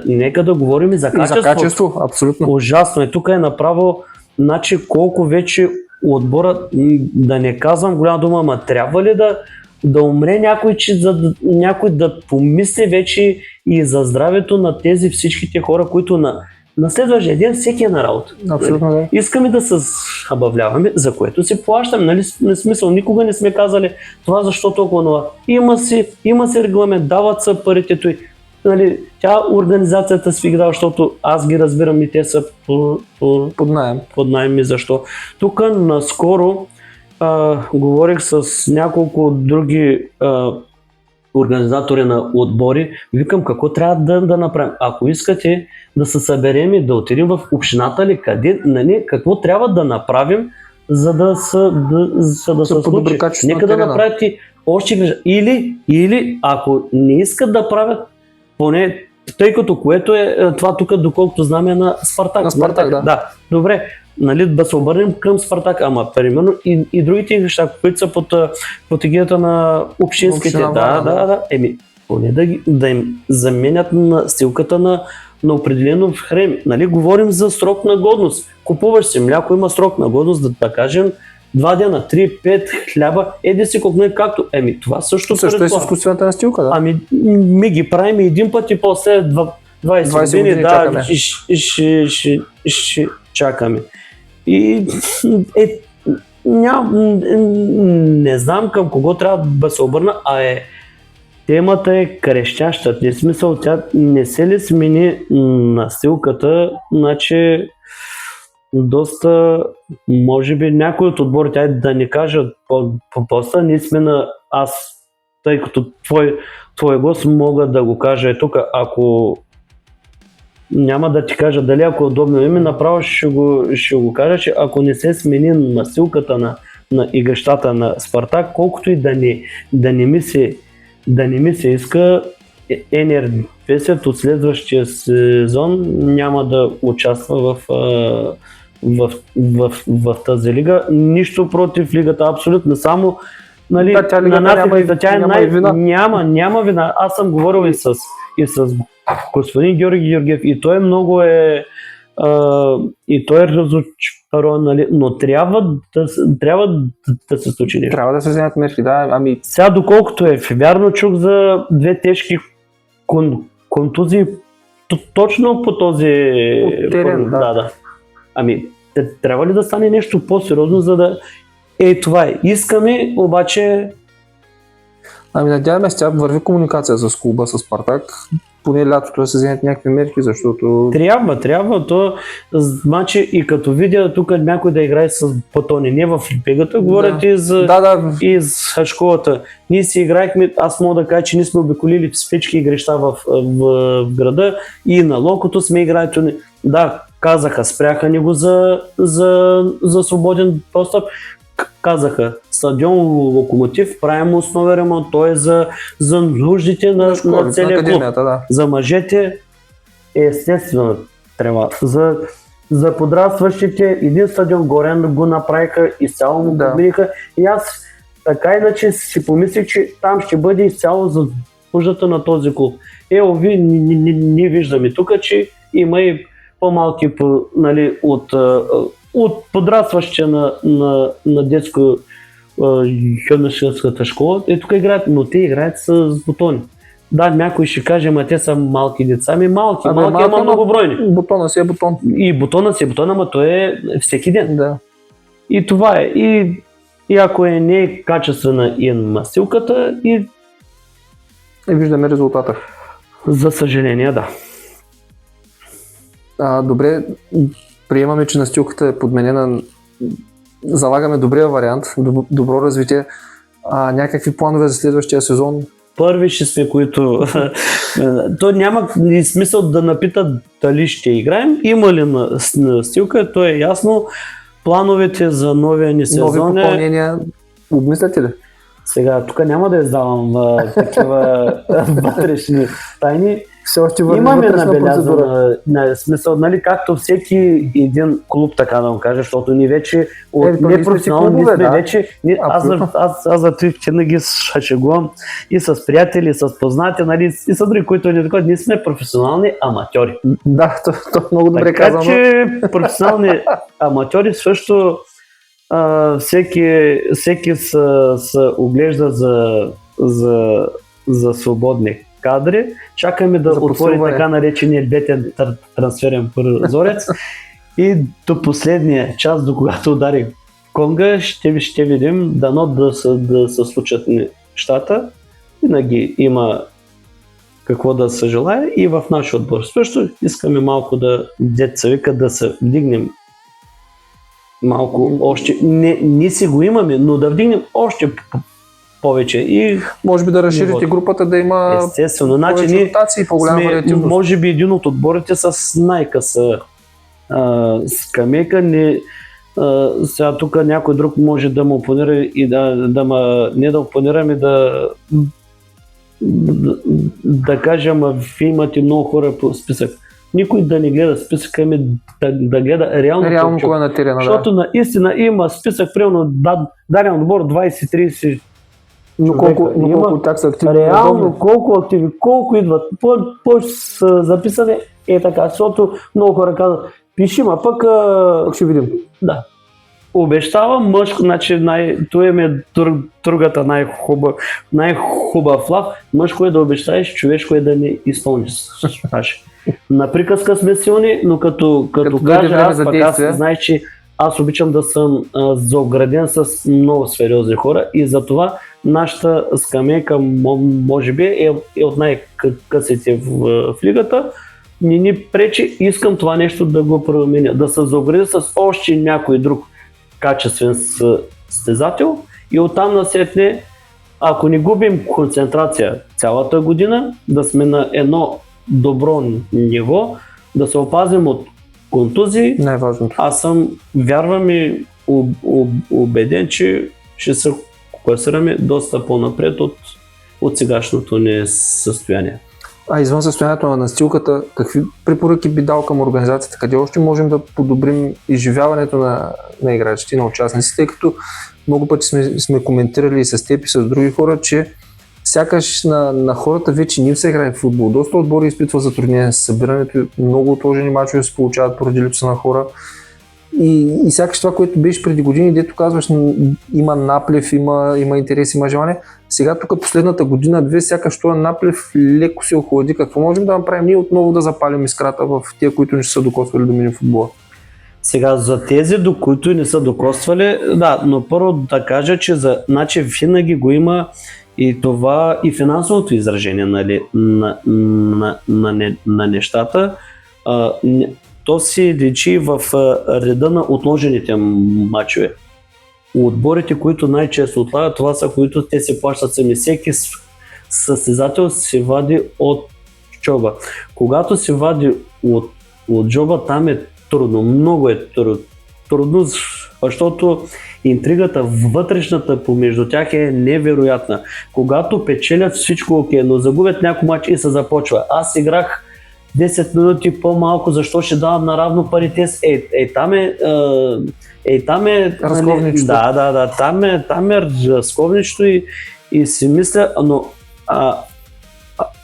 нека да говорим и за качество. И за качество, абсолютно. Ужасно е. Тук е направо, значи колко вече отбора, да не казвам голяма дума, ама трябва ли да умре някой да помисли вече и за здравето на тези всичките хора, които на следващия ден всеки е на работа. Абсолютно, да. Искаме да се забавляваме, за което си плащаме. Нали, смисъл, никога не сме казали това защо толкова нова. Има си регламент, дават са парите той. Нали, организацията си ги дава, защото аз ги разбирам и те са под наем и защо. Тук наскоро говорих с няколко други организатори на отбори, викам какво трябва да направим. Ако искате да се съберем и да отидем в общината ли, къде, нали, какво трябва да направим, за да се случи. Нека да направите още или ако не искат да правят, поне тъй като което е това тук, доколкото знаме на Спартак. На Спартак, да. Да, добре. Нали, да се обърнем към Спартак, ама примерно и другите неща, които са под егидата на общинските. Поне да им заменят на стилката на определено време. Нали, говорим за срок на годност. Купуваш си мляко, има срок на годност, да кажем 2 дена, 3, 5 хляба, еди си колко не както. Това също е с изкуствената настилка, да. Ми ги правим един път и после 20 години да, ще чакаме. И не знам към кого трябва да се обърна, темата е крещяща. В смисъл, тя не се ли смени настилката, значи доста, може би някой от отборите да ни кажат по-поста, ние сме аз, тъй като твой гост мога да го кажа тук, ако няма да ти кажа дали ако е удобно име, направо ще го кажа, че ако не се смени настилката на игрищата на Спартак, колкото и да не ми се иска, Песет от следващия сезон няма да участва в тази лига. Нищо против лигата, абсолютно. Само нали, Да, тя лигата на нас няма тя е няма и вина. Няма вина. Аз съм говорил и с господин Георги Георгиев и той много и той е разочарован, нали, но трябва да се случи нещо. Трябва да се вземат мерки, да. Ами, Сега доколкото е вярно чух за 2 тежки контузии точно по този От терен, да. Ами, трябва ли да стане нещо по-сериозно, за да това е. Искаме, обаче ами надяваме се, тя върви комуникация с клуба, с Спартак. Поне лятото да се вземат някакви мерки, защото... Трябва. То, значи и като видя тук някой да играе с батони, не в липегата, говорят и и за школата. Ние си играехме, аз мога да кажа, че ние сме обиколили всички игрища в града и на локото сме играли. Да, казаха, спряха ни го за свободен достъп. Казаха, стадион Локомотив, правим основен ремонт, той е за нуждите на целия клуб. Да. За мъжете естествено трябва. За подрастващите един стадион Горен го направиха, изцяло му подмениха. И аз така иначе си помислих, че там ще бъде изцяло за нуждата на този клуб. Ние виждаме тук, че има и по-малки нали, от подрастващите на детско юношеската школа, тук играят, но те играят с бутони. Да, някой ще каже, ма те са малки деца, малки, ама многобройни. Бутона си е бутон. И бутона си е бутон, ама той е всеки ден. Да. И това е. И ако не е качествена и настилката, и виждаме резултата. За съжаление, да. Добре, приемаме, че настилката е подменена. Залагаме добрия вариант, добро развитие. Някакви планове за следващия сезон? Първи ще сме, които... То няма смисъл да напитат дали ще играем. Има ли настилка, то е ясно. Плановете за новия ни сезон нови попълнения, обмисляте ли? Сега, тук няма да издавам такива вътрешни тайни. Все още имаме набелязана смисъл, нали, както всеки един клуб, така да му кажа, защото ние вече от непрофесионални сме вече, аз за това винаги шегувам и с приятели, и с познати, нали, и с други, които не такова, ние сме професионални аматьори. Да, то много добре казано. Така че професионални аматьори също всеки се оглежда за свободни кадри. Чакаме да отвори така наречения бетен трансферен прозорец и до последния час, до когато удари конга, ще видим, дано да се случат нещата. Винаги има какво да се желае и в нашия отбор. Също искаме малко деца вика, да се вдигнем малко още. Не си го имаме, но да вдигнем още повече. И може би да разширите групата, да има естествено, повече ротации и по-голяма вариативност. Може би един от отборите с най-къса скамейка. Сега тук някой друг може да му опонира и не да опонираме, да кажем, вие имате много хора по списък. Никой да не гледа списъка, да гледа реално кой е на терена. Защото наистина има списък, примерно даден отбор 20-30 но колко так са активни? Реално колко активни, колко идват, по са записани така, защото много хора казват, пиши, а пък ще видим. Да. Обещавам мъжко, значи това е другата най-хубав лав, мъжко е да обещаеш, човешко е да не изпълниш. На приказка сме силни, но като кажа аз знаеш, че аз обичам да съм заограден с много сериозни хора и затова нашата скамейка може би е от най-късите в лигата. Не ни пречи, искам това нещо да го променя, да се заоградя с още някой друг качествен състезател и оттам насетне, ако не губим концентрация цялата година, да сме на едно добро ниво, да се опазим от контузии. Най-важното. Аз вярвам и убеден, че ще се класираме доста по-напред от сегашното ни състояние. А извън състоянието на настилката, какви препоръки би дал към организацията? Къде още можем да подобрим изживяването на играчите, на участниците, тъй като много пъти сме коментирали и с теб и с други хора, че сякаш на хората вече не им се играе в футбол. Доста отбори изпитва затруднение с събирането, много отложени мачове се получават поради липса на хора. И сякаш това, което беше преди години, дето казваш, има наплив, има интерес, има желание. Сега тук последната година-две, сякаш това наплив леко се охлади. Какво можем да направим ние отново да запалим искрата в тия, които не са докосвали до мини футбола? Сега за тези, до които не са докосвали, да, но първо да кажа, че значи винаги го има и това и финансовото изражение, нали, на нещата. То си личи в реда на отложените мачове. Отборите, които най-често отлагат, това са, които те се плащат сами. Всеки състезател се вади от джоба. Когато се вади от джоба, там е трудно, много е трудно, защото интригата вътрешната помежду тях е невероятна. Когато печелят, всичко окей, но загубят някой мач и се започва. Аз играх 10 минути по-малко, защо ще давам наравно парите? Там е разковничето. Да, там е разковничето и си мисля, но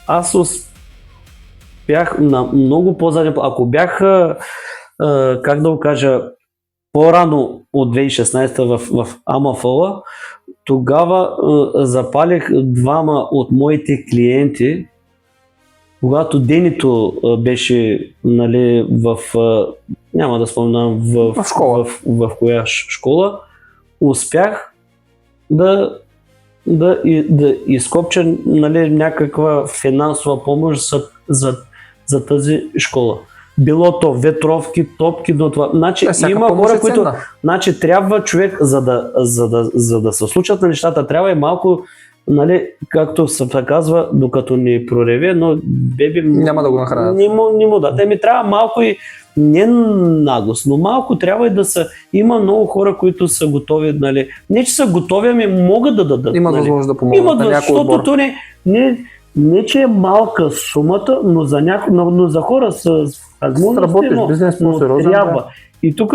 аз успях на много по-заден. Ако бях, как да го кажа, по-рано от 2016 в АМФЛ, тогава запалих двама от моите клиенти, когато Денито беше, нали, няма да спомням в школа. В коя школа, успях да изкопча, нали, някаква финансова помощ за тази школа. Било то ветровки, топки до това. Значи има хора, които... Значи трябва човек, за да се случат на нещата, трябва и малко, нали, както се казва, докато ни прореве, но беби няма да го нахранят. Не му да. Ми трябва малко и не наглост, но малко трябва и да са. Има много хора, които са готови, нали. Не, че са готови, ами могат да дадат. Има възможност да помогнат на някой отбор. Защото не, че е малка сумата, но за хора с бизнес, но трябва. Да. И тук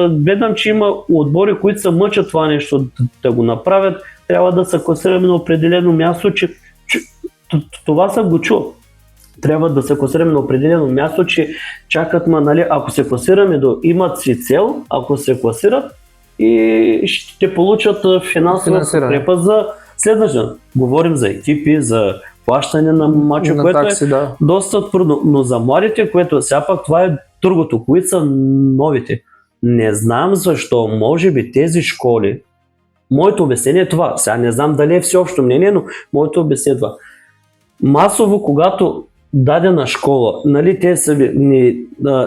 гледам, че има отбори, които се мъчат това нещо да го направят. Трябва да се класираме на определено място, че това съм го чул. Трябва да се класираме на определено място, че чакат, нали, ако се класираме имат си цел, ако се класират и ще получат финансова подкрепа за следващия. Говорим за екипи, за плащане на мачо, което такси, е доста трудно. Но за младите, което сега пак това е другото, които са новите. Не знам защо, може би тези школи, моето обяснение е това, сега не знам дали е всеобщо мнение, но моето обяснение е това. Масово, когато дадена школа, нали, те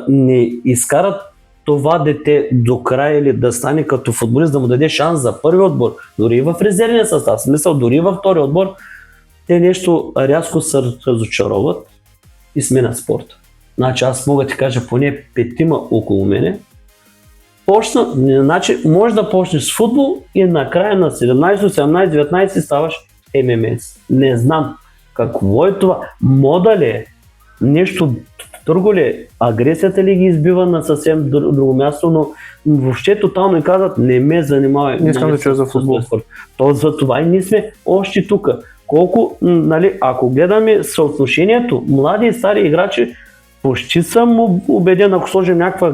не изкарат това дете до края или да стане като футболист, да му даде шанс за първи отбор, дори и в резервния състав, в смисъл дори и във втори отбор, те нещо рязко се разочароват и сменят спорта. Значи аз мога да ти кажа поне 5 около мене. Значи може да почнеш с футбол и накрая на 17, 18, 19 ставаш ММС. Не знам какво е това. Мода ли е? Нещо друго ли е? Агресията ли ги избива на съвсем друго място, но въобще тотално и казват, не ме занимавай. Не искам да чуя за футбол. То за това и ние сме още тук. Колко, нали, ако гледаме съотношението, млади и стари играчи, почти съм убеден, ако сложим някаква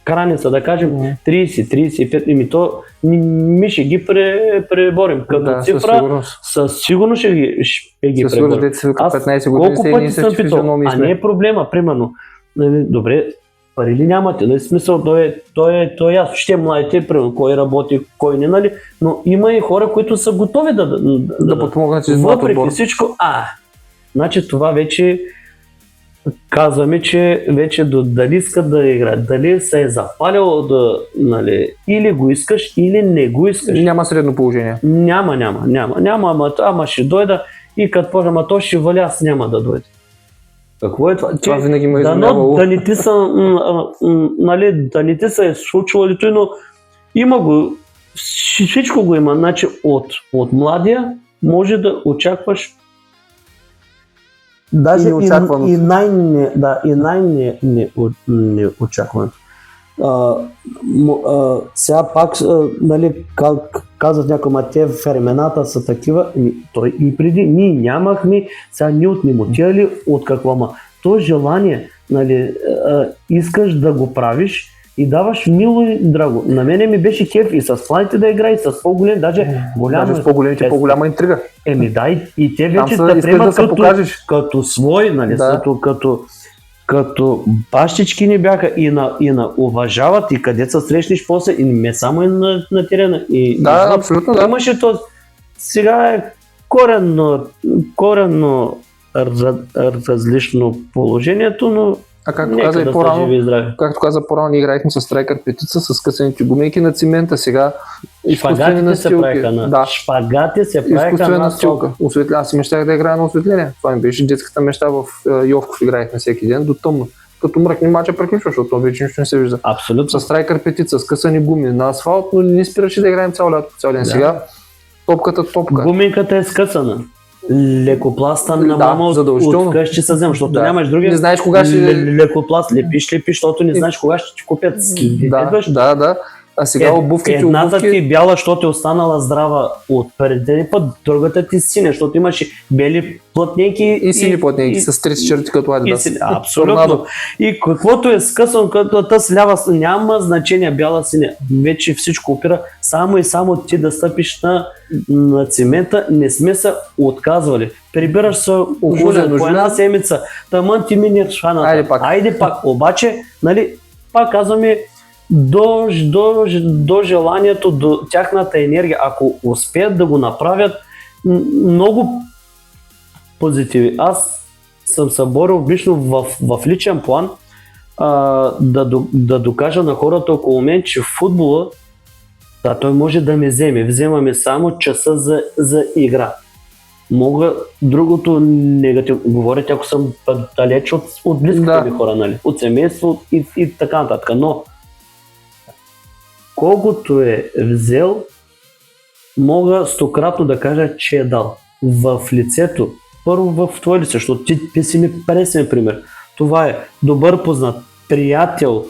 граница, да кажем 30-35, ми ще ги преборим. Като цифра, със сигурност ще ги преборим. Аз 15 колко пъти съм питал, а не е проблема, примерно, добре, пари ли нямате, нали, смисъл, той е ясно, ще младите, примерно, кой работи, кой не, нали, но има и хора, които са готови да подпомогнат с млад отбор. Въпреки всичко, значи това вече казваме, че вече дали искат да играят, дали се е запаляло нали, или го искаш, или не го искаш. Няма средно положение. Няма, ама ще дойда и като почна, то ще валя, аз няма да дойде. Какво е това? Това винаги ме изненадвало. Да не ти се е случвало, но има го, всичко го има. Значи от младия може да очакваш Даже и неочакваното. И най-неочакваното. Сега пак, нали, казват някой, ма те времената са такива, той и преди, ние нямахме, сега ние от немотия от какво, ма то желание, нали, искаш да го правиш и даваш мило и драго. На мене ми беше кеф и с планите да игра, и с по-големи, даже с по-големите, по-голяма интрига. И те вече да да приемат покажеш. като свой, нали, Да. като бащички ни бяха и на уважават, и къде се срещнеш после, и не само и на терена. Да, абсолютно, да. Имаше то. Сега е коренно различно положението, но както нека каза и да по-рано, са живи и здрави. както каза по-рано, ние играехме с страйкър петица, с късаните гумейки на цимента, сега изкуствени Шпагатите се настилки. правиха на Да. шпагати се правиха Изкуствена на настилка. Аз си мечтах да играя на осветление. Това ми беше детската мечта. В Йовков играехме всеки ден до тъмно. Като мръкне мача приключва, защото вече нищо не се вижда. Абсолютно. С страйкър петица, с късани гуми на асфалт, но не спираше да играем цял лято, цял ден. Да. Сега топката топка. Гуминката е скъсана. Лекопласта на Да, мама задължително. от къщи се взема, защото Да. нямаш другия. Не знаеш кога ще... Лекопласт лепиш, защото не знаеш кога ще ти купят. Да. А сега обувките, Едната ти бяла, защото е останала здрава от преди път, другата ти синя, защото имаше бели плътнейки и сини плътнейки с трети черти като Адидас. Абсолютно. И каквото е скъсан, като тъс лява, няма значение бяла синя. Вече всичко опира само и само ти да стъпиш на цимента. Не сме се отказвали. Прибираш се ужен по една седмица. Тъмън ти мине шаната. Айде пак. Обаче, нали, пак казваме, до желанието, до тяхната енергия, ако успеят да го направят, много позитиви. Аз съм се борил обично в личен план да докажа на хората около мен, че футбола, да, той може да ме вземе. Вземаме само часа за игра. Мога другото негативно. Говорите, ако съм далеч от близките ми хора, нали? От семейство и така нататък. Но колкото е взел, мога стократно да кажа, че е дал. В лицето, първо в твое лице, защото ти си ми пресен пример. Това е добър познат, приятел,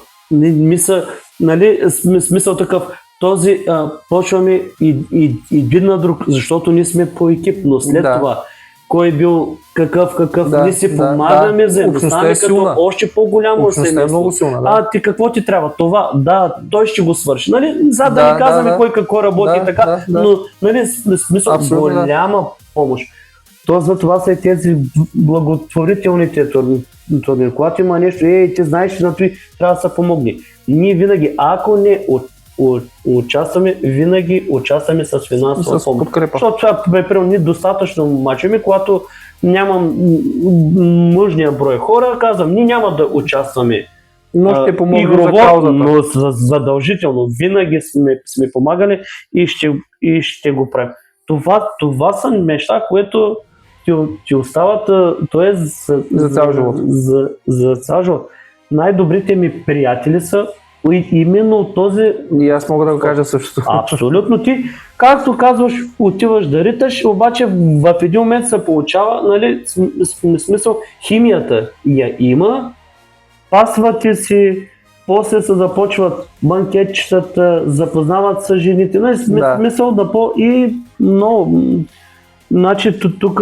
смисъл такъв. Този почваме и един на друг, защото ние сме по екип, но след това кой е бил какъв, ние си помагаме взаимно, стане като още по-голямо семейство. Е много силна, ти какво ти трябва? Това, той ще го свърши. Нали? За да не казваме кой какво работи и така, но нали, смисъл голяма помощ. За това са и тези благотворителните турнири. Когато има нещо, ти знаеш, че на това трябва да се помогне. Ние винаги, ако не участваме, винаги участваме с финансова помощ. Защото това е достатъчно мачове, когато нямам нужния брой хора, казвам, ние няма да участваме но ще помогнем игрово, за каузата. но задължително. Винаги сме помагали и ще го правим. Това са неща, които ти остават, за цял живот. За цял живот. Най-добрите ми приятели са именно този... И аз мога да го кажа същото. Абсолютно. Ти, както казваш, отиваш да риташ, обаче в един момент се получава, нали, смисъл, химията я има, пасвате си, после се започват банкетчетата, запознават се жените, нали, смисъл и много. Значи тук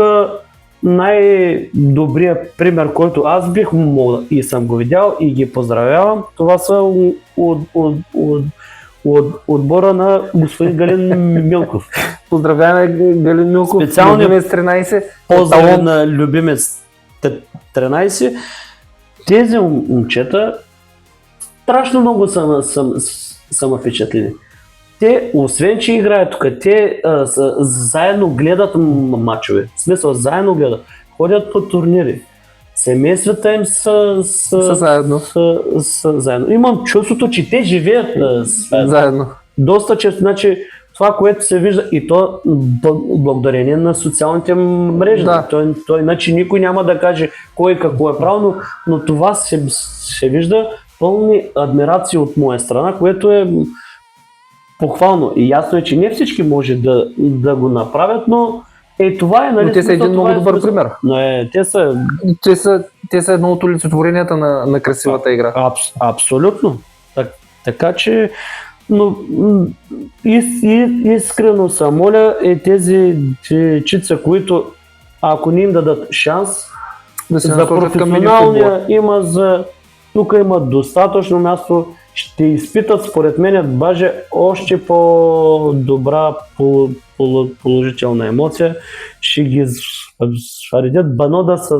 най-добрият пример, който аз бих могъл и съм го видял и ги поздравявам, това са отбора на господин Галин Милков. Поздравяваме Галин Милков, любимец 13. Поздрави на любимец 13. Тези момчета страшно много са впечатлени. Те, освен че играят тук, те заедно гледат мачове. В смисъл, заедно гледат. Ходят по турнири. Семействата им са заедно. Имам чувството, че те живеят заедно. Доста често, значи това, което се вижда, и то благодарение на социалните мрежи. Да. Той, значи никой няма да каже кой какво е правилно, но това се вижда пълни адмирации от моя страна, което е похвално. И ясно е, че не всички може да го направят, но Това е, нали? Но те са смисъл, един това много е добър смисъл. пример. Те са едно от олицетворенията на красивата игра. Абсолютно. Така че, но искрено се моля тези чица, които ако не им дадат шанс, Да се за насочат към професионалния тук има достатъчно място, ще изпитат според мен даже още по-добра положителна емоция, ще ги сваредят бано да се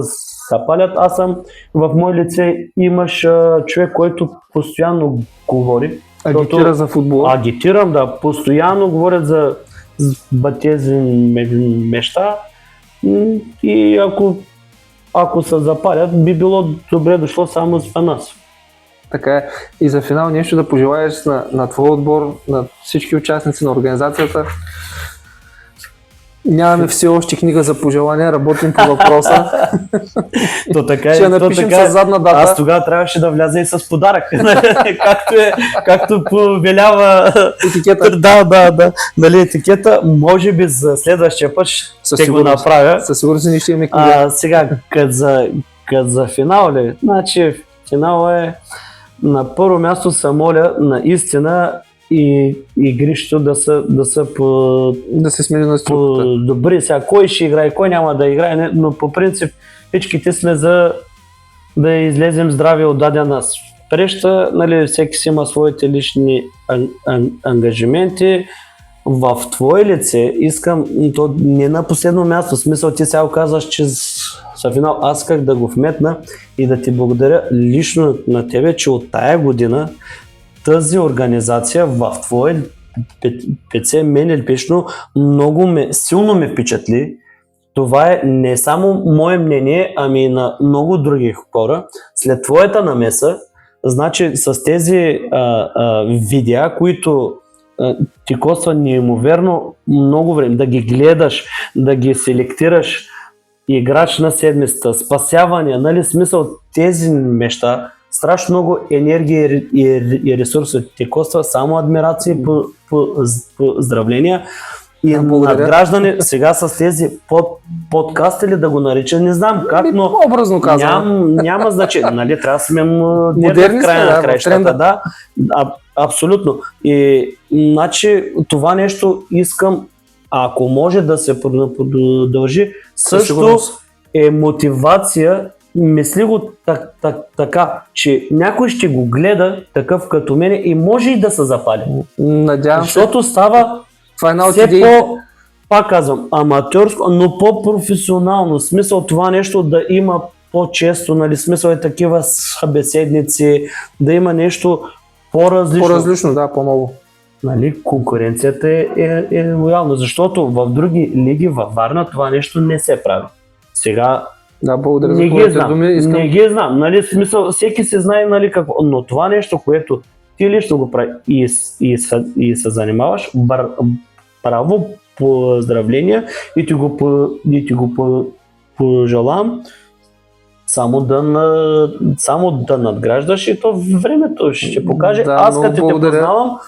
запалят. Аз съм в мое лице, имаш човек, който постоянно говори. Агитира за футбола. Агитирам, да, постоянно говорят за тези неща и ако се запалят, би било добре дошло само за нас. Така е. И за финал нещо да пожелаеш на твой отбор, на всички участници на организацията. Нямаме все още книга за пожелания, работим по въпроса. То така ще напишем с задна дата. Аз тогава трябваше да вляза и с подарък. както повелява етикета. Да. Нали, етикета, може би за следващия път ще го направя. Със сигурност ще имаме книга. Сега, като за финал ли? Значи, финал е на първо място се моля наистина и игрището да се смени на структурата. Добри. Сега кой ще играе, кой няма да играе, но по принцип всичките сме за да излезем здрави от дадена среща, нали, всеки си има своите лични ангажименти. В твое лице искам, то не на последно място, в смисъл ти сега казваш, че за финал аз исках да го вметна и да ти благодаря лично на тебе, че от тая година тази организация в твое пеце мен лично силно ме впечатли. Това е не само мое мнение, ами и на много други хора. След твоята намеса, значи с тези видеа, които ти коства неимоверно много време, да ги гледаш, да ги селектираш, играч на седмицата, спасявания, нали, смисъл тези неща, страшно много енергия и ресурси ти коства, само адмирации, поздравления и надграждане. Сега с тези подкасти ли да го нарича, не знам как, но образно казвам. Няма значение, нали, трябва да сме модерни в края на краищата, да, абсолютно. И значи това нещо искам, ако може да се продължи, също е мотивация. Мисли го така, че някой ще го гледа такъв като мене и може и да се запали. Надявам се. Защото става все пак казвам, аматьорско, но по-професионално. Смисъл това нещо да има по-често, нали, смисъл е такива събеседници, да има нещо по-различно. По-различно, да, по-ново. Нали, конкуренцията е лоялна, защото в други лиги във Варна това нещо не се прави. Сега да, благодаря за твоите думи. Не ги знам, нали, смисъл, всеки се знае, нали, какво, но това нещо, което ти лично го прави и се занимаваш, браво, поздравления и ти го пожелавам само да надграждаш и то времето ще покаже. Да, аз като те познавам,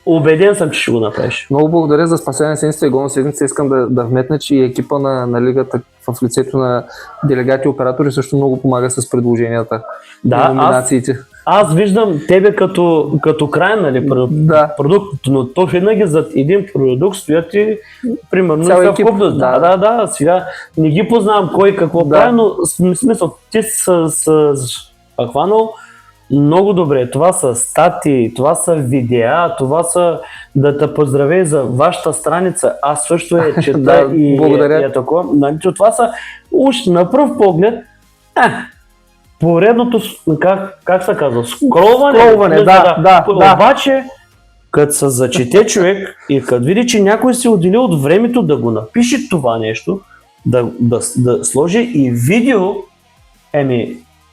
убеден съм, че ще го направиш. Много благодаря за спасение седмица и голна седмица. Искам да вметна, че и екипа на лигата в лицето на делегати и оператори също много помага с предложенията. Да, номинациите. Аз виждам тебе като крайен, нали, продукт, но то винаги зад един продукт стоят и примерно са в да, сега не ги познавам кой какво прави, но в смисъл ти са хванал много добре. Това са статии, това са видеа, това са да те поздравя за вашата страница. Аз също я чета и такова. Това са уж на пръв поглед поредното, как се казва, скролване, да. Обаче, като се зачете човек и като види, че някой си отдели от времето да го напише това нещо, да сложи и видео,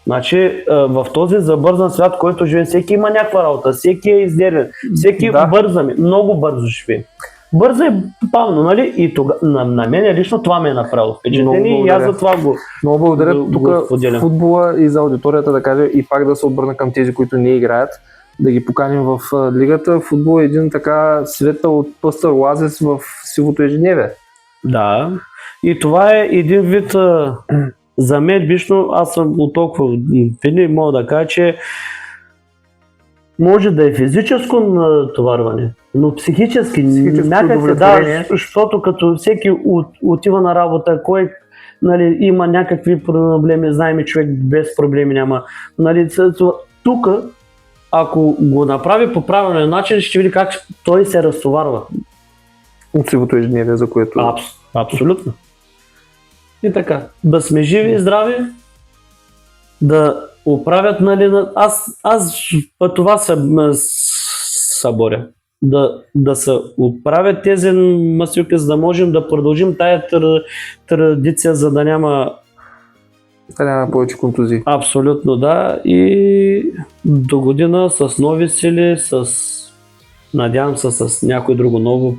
значи в този забързан свят, който живее, всеки има някаква работа, всеки е изнервен, всеки бързаме, много бързо живее. Бързо и бавно, нали? И на мен лично това ме е направило впечатление и аз за това го много благодаря тук футбола и за аудиторията да кажа и пак да се обърна към тези, които не играят, да ги поканим в лигата. Футбол е един така светъл от пъстър оазис в сивото ежедневие. Да. И това е един вид, за мен лично, аз съм от толкова години, мога да кажа, че може да е физическо натоварване, но психически някак се да, защото като всеки отива на работа, кой нали, има някакви проблеми, знаем, човек без проблеми няма. Нали, тук, ако го направи по правилен начин, ще види как той се разтоварва. От сивото ежедневие, за което... Абсолютно. И така, да сме живи и здрави, да оправят, нали, аз това се боря. Да се оправят тези масилки, за да можем да продължим тая традиция, за да няма... Да няма повече контузии. Абсолютно, да. И до година с нови сили, надявам се с някое друго ново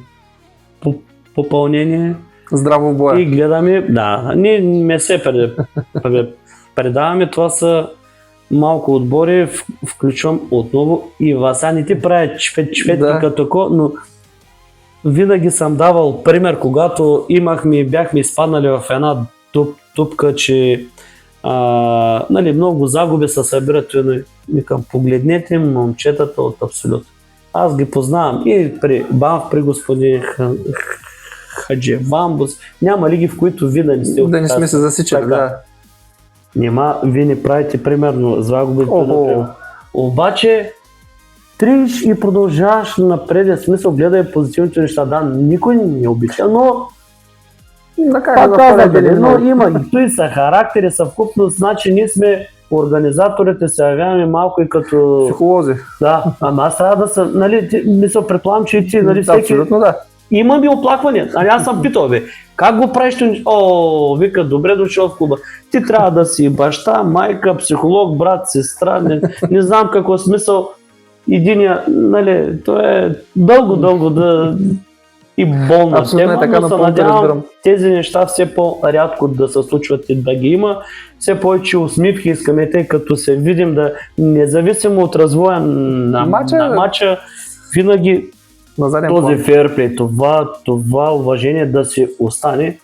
попълнение. Здраво в боя. И гледаме, да, ние не се предаваме, това са малко отбори, включвам отново и Вася, не ти правя чветки като, но винаги съм давал пример, когато бяхме изпаднали в една тупка, че нали, много загуби се събират, викам, погледнете момчетата от Абсолют. Аз ги познавам и при Банв, при господин Хаджи Вамбус, няма лиги, в които вие да не сте... Да не сме се засичали, да. Нема, вие не правите примерно загубите, например. Обаче, триш и продължаваш напред, смисъл, гледай позитивните неща. Да, никой не обича, но... но има и той са характери, съвкупност, значи ние сме организаторите, се явяваме малко и като... Психолози. Да, ама аз трябва да съм, нали, мисля, предполагам, че и ти, нали, всеки... Абсолютно, да. Имам и оплаквания. Аз съм питал, как го правиш? Вика, добре дошъл в клуба. Ти трябва да си баща, майка, психолог, брат, сестра, не знам какво смисъл. Единия, нали, то е дълго да и болна тема, така, но се надявам тези неща все по-рядко да се случват и да ги има. Все повече усмивки искаме, тъй като се видим да, независимо от развоя на матча, винаги този фейрплей, това уважение да си остане,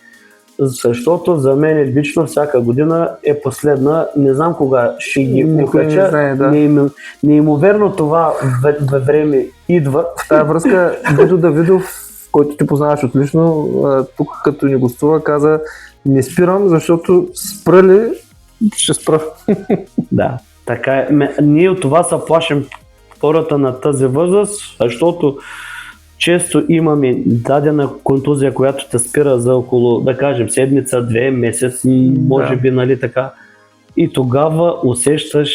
защото за мен лично всяка година е последна, не знам кога ще ги окача, неимоверно това време идва. В тази връзка Дидо Давидов, който ти познаваш отлично, тук като ни гостува, каза: не спирам, защото спрали, ще спра. Да, така е. Ние от това се плашим хората на тази възраст, защото често имаме дадена контузия, която те спира за около, да кажем, седмица, 2 месец, може би, нали така. И тогава усещаш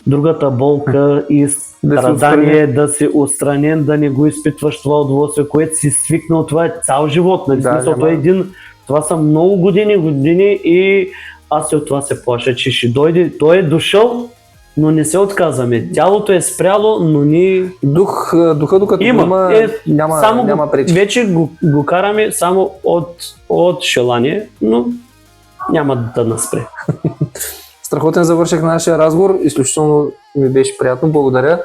другата болка и страдание да си отстранен, да не го изпитваш това удоволствие, което си свикнал, това е цял живот. Нали? Това са много години и аз от това се плаша, че ще дойде, той е дошъл, но не се отказваме. Тялото е спряло, но ни... Духа, докато няма пречи. Вече го караме само от желание, но няма да нас спре. Страхотен завърших на нашия разговор, изключително ми беше приятно, благодаря.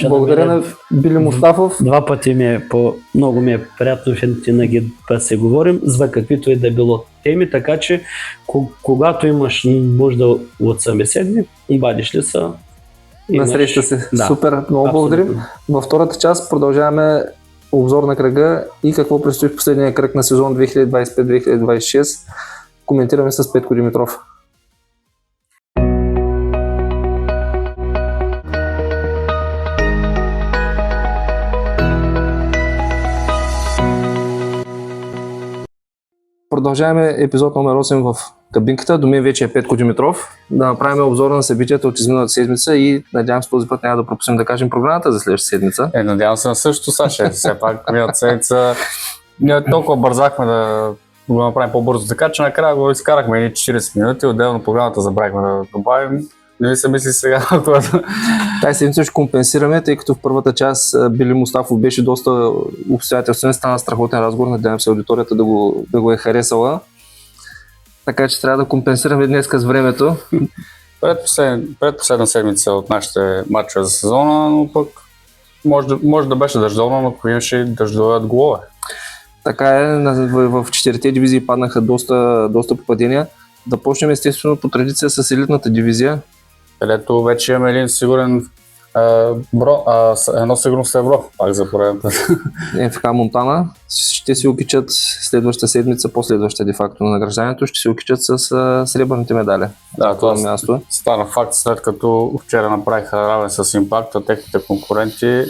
Благодаря на Били Мустафов. 2 пъти много ми е приятно винаги да се говорим за каквито и да било теми, така че когато имаш нужда от събеседник, обадиш ли са? Насреща се. Да. Супер, много благодарим. Във втората част продължаваме обзор на кръга и какво предстои в последния кръг на сезон 2025-2026. Коментираме с Петко Димитров. Продължаваме епизод номер 8 в кабинката. До мен вече е Петко Димитров. Да направим обзора на събитията от изминалата седмица и надявам се този път няма да пропуснем да кажем програмата за следващата седмица. Надявам се на същото, Саша. Все пак миналата седмица ние толкова бързахме да го направим по-бързо, така че накрая го изкарахме едни 40 минути, отделно програмата забравихме да добавим. Не ми се мисли сега на това. Тази седмица ще компенсираме, тъй като в първата част Били Мустафов беше доста обстоятелствен, стана страхотен разговор, надявам се аудиторията да го е харесала. Така че трябва да компенсираме днес с времето. Предпоследна седмица от нашите матчове за сезона, но пък може да беше дъждовно, но ако имаше дъждове от голове. Така е, в четирите дивизии паднаха доста попадения. Да почнем естествено по традиция с елитната дивизия. Където вече имаме един сигурен едно сигурно сребро, пак за пореден път. МФК Монтана ще се окичат следващата седмица, последваща де-факто на награждането, ще се окичат с сребърните медали. Да, това това място. стана факт след като вчера направиха равен с Импакт, техните конкуренти.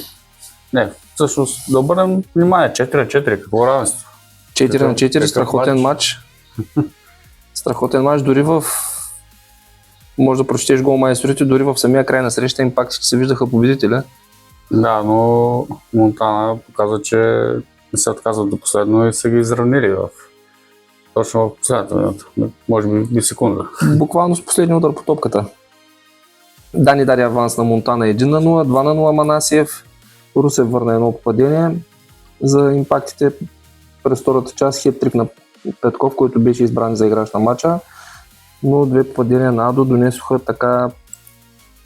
Не, всъщност да обърнем внимание, 4-4, какво равенство? 4-4, страхотен матч. Страхотен матч, дори може да прочетеш гол майсторите, дори в самия край на среща Импакт ще се виждаха победителя. Да, но Монтана показва, че не се отказват до последно и са ги изравнили точно в последната минута, може би секунда. Буквално с последния удар по топката. Дани даде аванс на Монтана 1-0, 2-0 Манасиев. Русев върна едно попадение за Импактите през втората част, хет-трик на Петков, който беше избран за играч на матча, но две попадения на Адо донесоха така,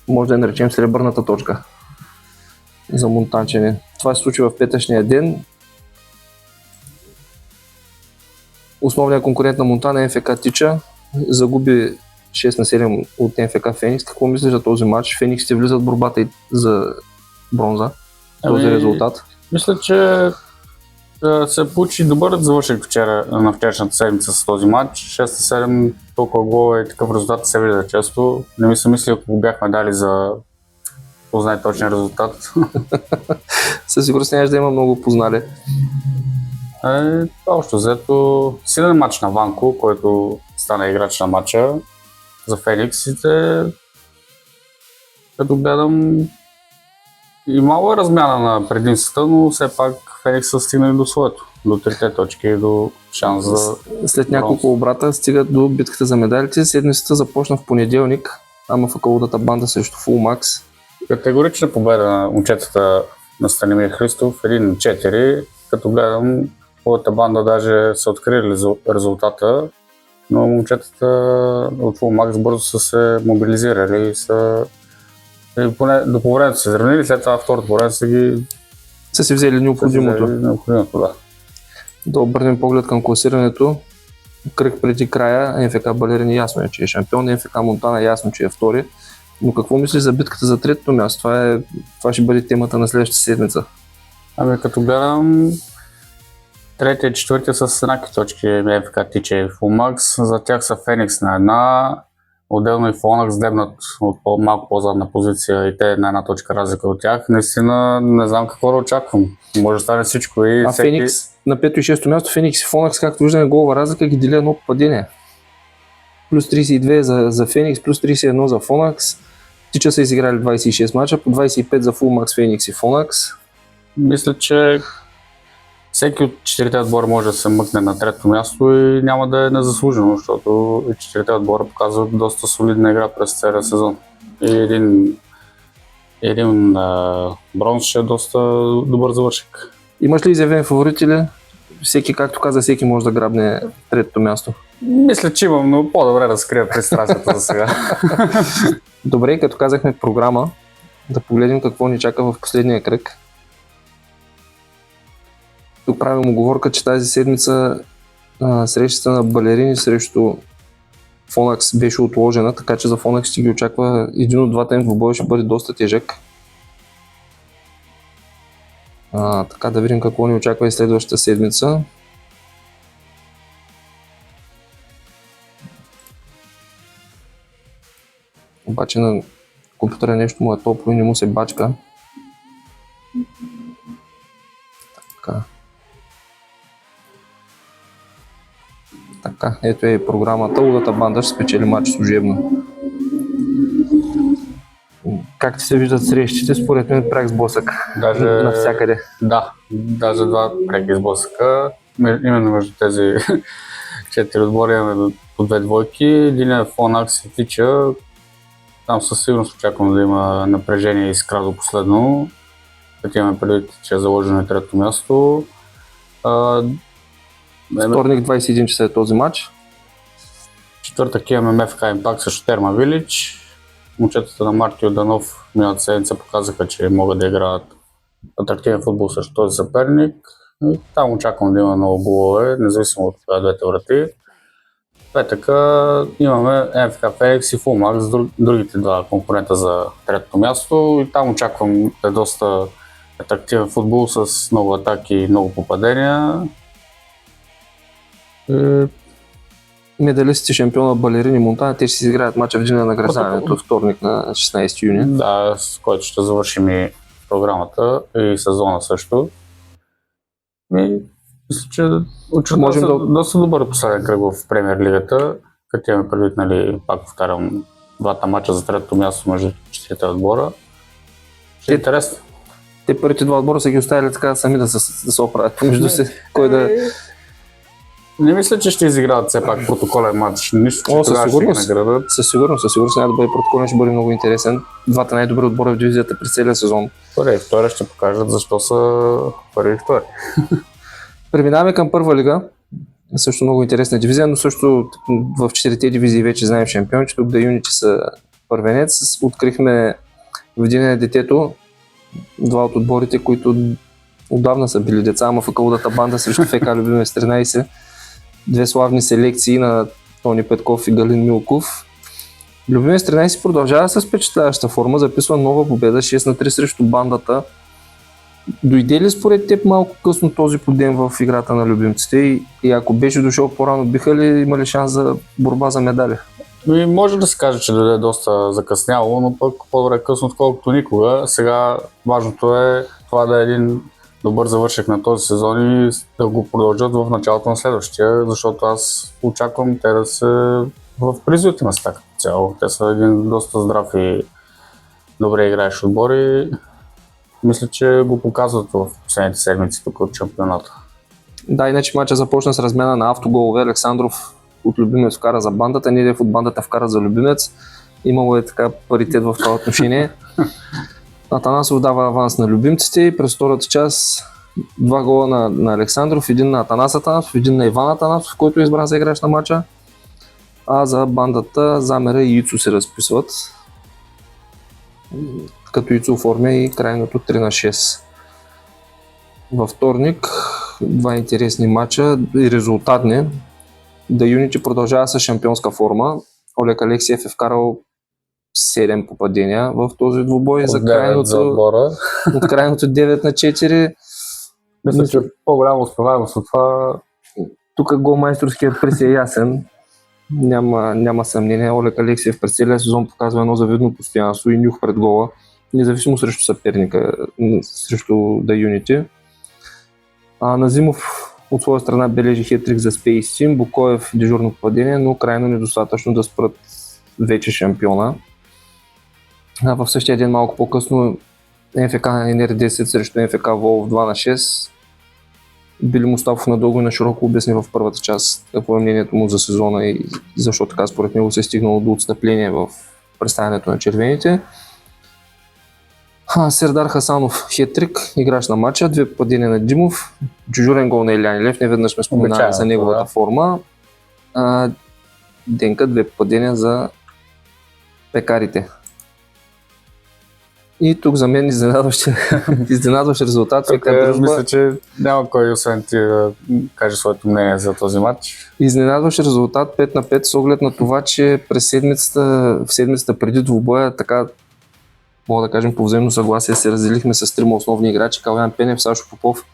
може да наречем сребърната точка за монтанчене. Това се случи в петъчния ден. Основният конкурент на Монтана е МФК Тича, загуби 6-7 от МФК Феникс. Какво мислиш за този матч? Фениксите влизат в борбата и за бронза, този резултат. Мисля, че се получи добър завършек на вчерашната седмица с този матч. 6-7 толкова гола и такъв резултат се вижда често. Не ми се мисли, ако бяхме дали за познай точен резултат. Със сигурност нямаш да има много познали. Общо взето силен матч на Ванко, който стана играч на матча за Фениксите. Като гледам и малко е размяна на предимствата, но все пак Феникс са стигнали до своето, до трите точки и до шанс за... След няколко обрата стигат до битката за медалите. Седмицата започна в понеделник, ама факалудата банда срещу Фулмакс. Категорична победа на момчетата на Станимир Христов, 1-4, като гледам хубавата банда даже са открили резултата, но момчетата от Фулмакс бързо са се мобилизирали и са поне до половината се изравнили, след това второто половина са си взели необходимото. Да. Да обърнем поглед към класирането. Кръг преди края, МФК Балерини ясно е, че е шампион, МФК Монтана ясно, че е втори. Но какво мислиш за битката за третото място? Това ще бъде темата на следващата седмица. Като гледам, третия и четвъртия с еднакви точки, МФК Тича и Фулмакс. За тях са Феникс на една, отделно и Фулмакс дебнат от малко по-задна позиция и те на една точка разлика от тях. Наистина не знам какво да очаквам. Може да стане всичко и всеки... Феникс на 5 и 6 място, Феникс и Фулмакс, както виждаме, голова разлика ги дели едно попадение. Плюс 32 за Феникс, плюс 31 за Фулмакс. Тича са изиграли 26 мача, по 25 за Фулмакс, Феникс и Фулмакс. Мисля, че всеки от четирите отбора може да се мъкне на трето място и няма да е незаслужено, защото и четирите отбора показват доста солидна игра през целия сезон. И един бронз ще е доста добър завършек. Имаш ли изявен фаворит или всеки, както каза, всеки може да грабне третото място? Мисля, че имам, но по-добре да скрия пристрастията за сега. Добре, като казахме програма, да погледнем какво ни чака в последния кръг. Тук правим оговорка, че тази седмица срещата на Балерини срещу Фонакс беше отложена, така че за Фонакс ще ги очаква един от двата им двубоя, ще бъде доста тежък. Така да видим какво ни очаква и следващата седмица. Обаче на компютъра нещо му е топло и не му се бачка. Така, ето е и програмата. Лудата банда ще спечели матч служебно. Как ти се виждат срещите? Според мен пряк сблъсък навсякъде. Да, даже два преки сблъсъка. Именно между тези 4 отбора имаме по две двойки. Един е Фонакс и Тича. Там със сигурност очаквам да има напрежение и искра до последно. Като имаме предвид, че е заложено и трето място. Вторник 21 часа е този матч. Четвъртък имаме МФК Импакт срещу Терма Вилич. Момчетата на Марти Йорданов миналата седмица показаха, че могат да играят атрактивен футбол срещу този съперник. И там очаквам да има много голове, независимо от двете врати. Петъка имаме МФК Феникс и Фулмак с другите два конкурента за третото място и там очаквам да е доста атрактивен футбол с много атаки и много попадения. Медалистите шампиона Балерини Монтана, те ще си играят мача в деня на награждането, вторник на 16 юни. Да, с който ще завършим и програмата и сезона също. И мисля, че очаквам доста добър последен кръг в Премиер лигата, като имаме предвид, нали, пак повтарям, двата мача за третото място между четирите отбора. Ще е интересно. Те първите два отбора са ги оставили така сами да се оправят помежду си. Кой да... Не мисля, че ще изиграват все пак протоколен матч. Нищо, че тогава ще ги наградат. Със сигурност няма да бъде протоколен, ще бъде много интересен. Двата най-добри отбора в дивизията през целия сезон. Първи и втори ще покажат защо са първи и втори. Преминаваме към първа лига. Също много интересна дивизия, но също в четирите дивизии вече знаем шампиони, че тук да юните са първенец. Открихме в Деня на детето два от отборите, които отдавна са били деца, ама факалудата банда срещу ФК Любимец 13. Две славни селекции на Тони Петков и Галин Милков. Любимец 13 продължава с впечатляваща форма, записва нова победа 6-3 срещу бандата. Дойде ли според теб малко късно този подем в играта на любимците и ако беше дошъл по-рано, биха ли имали шанс за борба за медали? И може да се каже, че дойде доста закъсняло, но пък по-добре късно, отколкото никога. Сега важното е това да е един добър завършек на този сезон и да го продължат в началото на следващия, защото аз очаквам те да се в призовите места като цяло. Те са един доста здрав и добре играещ отбор и мисля, че го показват в последните седмици тук от шампионата. Да, иначе матча започна с размяна на автоголове. Александров от Любимец вкара за бандата, Недев от бандата вкара за Любимец. Имало е така паритет в това отношение. Атанасов дава аванс на любимците и през втората част два гола на Александров, един на Атанас Атанасов, един на Иван Атанасов, който е избран за играч на матча. А за бандата Замера и Ицо се разписват. Като Ицо оформя и крайното 3-6. Във вторник два интересни матча и резултатни. Да юните продължава с шампионска форма. Олег Алексиев е вкарал 7 попадения в този двубой за от крайното 9-4. Мисля, че по-голяма успеваемост от това. Тук голмайсторският приз е ясен. Няма съмнение. Олег Алексиев през целия сезон показва едно завидно постоянство и нюх пред гола, независимо срещу съперника, срещу да юните. Назимов от своя страна бележи хетрик за Space Team, Букоев дежурно попадение, но крайно недостатъчно да спрат вече шампиона. В същия ден малко по-късно МФК НР 10 срещу МФК Волов 2-6. Били Мустафов надълго и на широко обясни в първата част какво е мнението му за сезона и защо така според него се е стигнало до отстъпление в представянето на червените. Сердар Хасанов хетрик, играч на матча, две попадения на Димов, дежурен гол на Илян Лев, неведнъж сме споменали за неговата форма. Денка, две попадения за пекарите. И тук за мен изненадващ резултат. Мисля, че няма кой освен ти да каже своето мнение за този матч. Изненадващ резултат 5-5 с оглед на това, че в седмицата преди двубоя така мога да кажем по взаимно съгласие се разделихме с трима основни играчи: Калян Пенев, Сашо Попов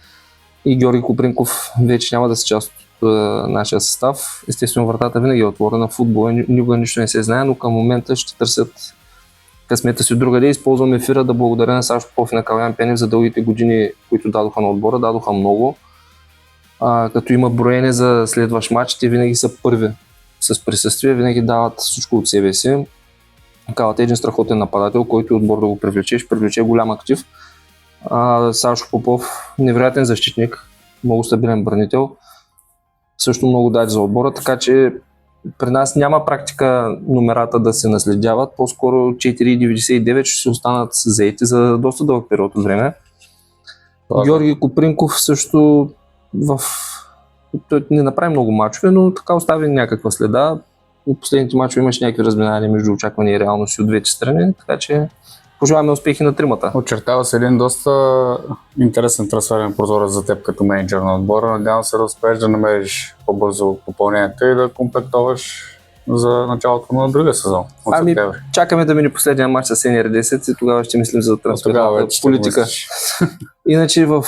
и Георги Копринков. Вече няма да са част от нашия състав. Естествено вратата винаги е отворена в футбола, никога нищо не се знае, но към момента ще търсят късмета си другаде. Използвам ефира да благодаря на Сашо Попов и на Калян Пенев за дългите години, които дадоха на отбора. Дадоха много. Като има броене за следващ матч, те винаги са първи с присъствие, винаги дават всичко от себе си. Калът е един страхотен нападател, който отбор да го привлече, ще привлече голям актив. Сашо Попов, невероятен защитник, много стабилен бранител, също много даде за отбора, така че при нас няма практика номерата да се наследяват, по-скоро 4,99 ще се останат заети за доста дълъг период от време. Георги Копринков също той не направи много мачове, но така остави някаква следа. От последните мачове имаше някакви разминавания между очаквания и реалности от двете страни, така че Пожелаваме успехи на тримата. Очертава се един доста интересен трансферен прозорец за теб като менеджер на отбора. Надявам се да успееш да намериш по-бързо попълнението и да комплектоваш за началото на другия сезон. Чакаме да мине последния матч с NR10 и тогава ще мислим за трансферната политика. Иначе в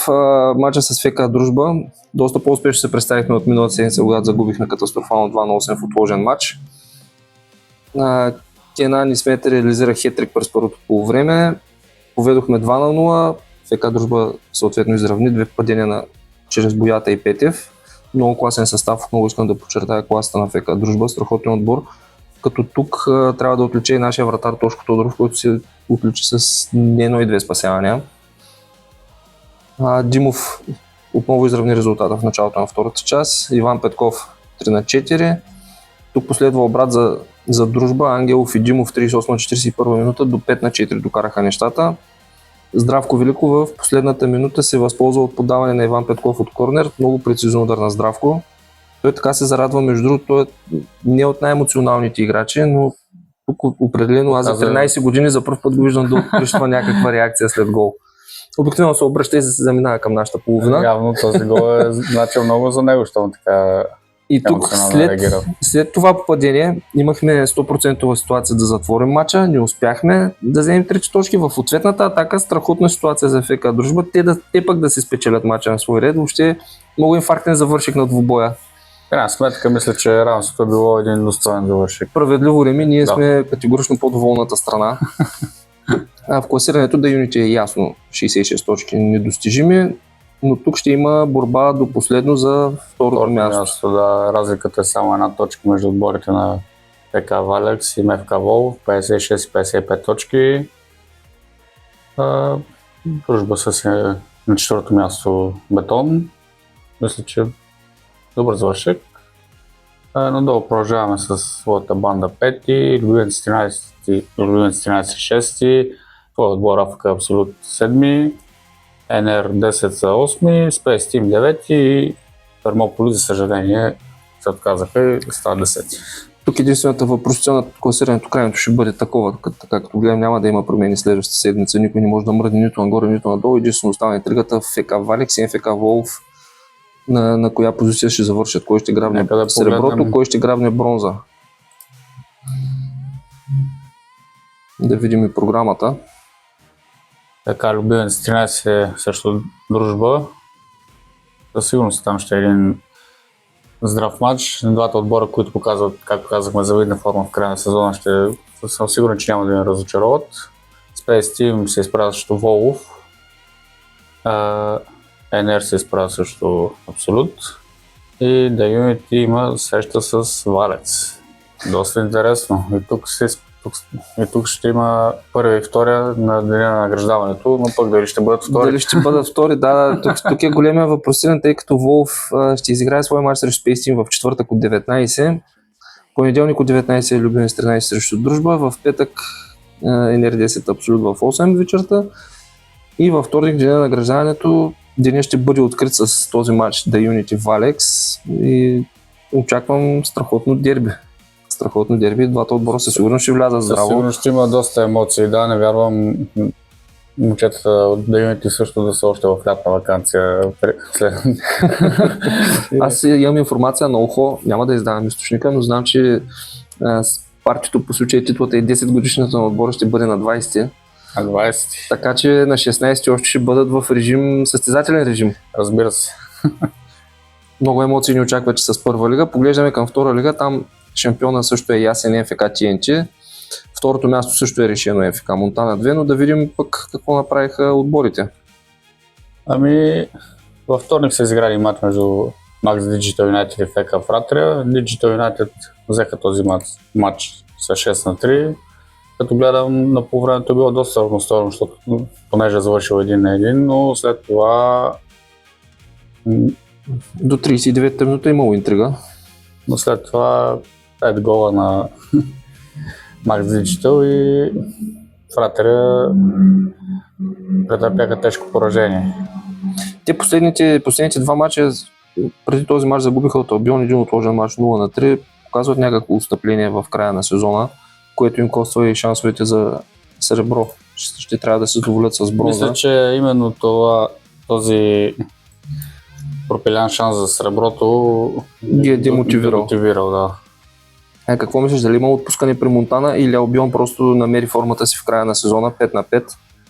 матча с ФК Дружба доста по-успешно се представихме от миналата седмица, когато загубихме катастрофално 2-8 в отложен матч. Кенан и Смет реализира хетрик през първото полувреме. Поведохме 2-0. ФК Дружба съответно изравни две падения чрез Боята и Петев. Много класен състав, много искам да подчертая класата на ФК Дружба, страхотен отбор. Като тук трябва да отлича и нашия вратар Тошко Тодоров, който се отличи с едно и две спасявания. Димов отново изравни резултата в началото на втората част. Иван Петков 3-4. Тук последва обрат за Дружба. Ангелов и Димов в 38-41 минута до 5-4 докараха нещата. Здравко Великов в последната минута се възползва от подаване на Иван Петков от корнер. Много прецизно удар на Здравко. Той така се зарадва, между другото, той не от най-емоционалните играчи, но тук определено аз за 13 години за първ път го виждам да отприщва някаква реакция след гол. Обикновено се обръща и се заминава към нашата половина. Явно този гол е значил много за него, щом така. И тук след това попадение имахме 100% ситуация да затворим матча, не успяхме да вземем 3 точки в ответната атака, страхотна ситуация за ФК Дружба, те пък да се спечелят матча на свой ред, въобще много инфарктен завършик на двубоя. Крайна сметка мисля, че равенството е било един достоен завършик. Справедливо Реми, ние сме категорично по-доволната страна. В класирането да юните е ясно 66 точки недостижими, но тук ще има борба до последно за второто място. Да, разликата е само една точка между отборите на ФК Валекс и МФК Волов, 56 и 55 точки. Дружба с на четвърто място Бетон. Мисля, че добър завършек. Надолу продължаваме с своята банда 5, Любимец 13-6, твой отбор АФК Абсолют 7, НР 10 са 8, Space Team 9 и Термополи, за съжаление, се отказаха и става 10. Тук единствената въпросителна на класирането крайното ще бъде такова, както гледам, няма да има промени следващата седмица, никой не може да мръдне нито нагоре, нито надолу, единствено остава интригата в ФК Валекс и ФК Волов, на коя позиция ще завършат, кой ще грабне среброто, кой ще грабне бронза. Да видим и програмата. Така, Любимец 13 също Дружба. Със сигурност там ще е един здрав матч. Двата отбора, които показват, както казахме, завидна форма в края на сезона, съм сигурен, че няма да ни разочароват. Space Team се изправя срещу Волов. НР се изправя срещу Абсолют. И The Unity има среща с Валец. Доста интересно. И тук ще има първия и втория на деня на награждаването, но пък дали ще бъдат втори. Дали ще бъдат втори, да. Тук е големия въпросен, тъй като Волов ще изиграе своя матч срещу Space Team в четвъртък от 19. Понеделник от 19 е Любимец 13 срещу Дружба, в петък NR10 Абсолют в 8 вечерта и във вторник деня на награждаването деня ще бъде открит с този матч The Unity Valex и очаквам страхотно дерби. Двата отбора със сигурност ще влязат здраво. Със сигурност ще има доста емоции, да, не вярвам момчетата от The Unity също да са още в лятна ваканция. Аз имам информация на ухо, няма да издавам източника, но знам, че партито по случай титлата и 10 годишната на отбора ще бъде на 20. На 20. Така че на 16 още ще бъдат в състезателен режим. Разбира се. Много емоции ни очакват, че с първа лига. Поглеждаме към втора лига, там шампиона също е ясен ФК TNT. Второто място също е решено ФК Монтана 2, но да видим пък какво направиха отборите. Във вторник са изиграли матч между Max Digital United и ФК Фратрия. Digital United взеха този матч с 6-3. Като гледам, на полувремето било доста равностойно, защото понеже е завършил 1-1, но след това... До 39-та минута имало интрига. Но след това 5 гола на Max Digital и Фратрия претърпяха тежко поражение. Те последните два мача, преди този мач загубиха от Албион, един отложен мач 0-3, показват някакво отстъпление в края на сезона, което им коства и шансовете за сребро. ще трябва да се задоволят с бронза. Мисля, че именно този пропилян шанс за среброто Ги е демотивирал. Да. Какво мислиш, дали има отпускане при Монтана или Албион просто намери формата си в края на сезона 5-5?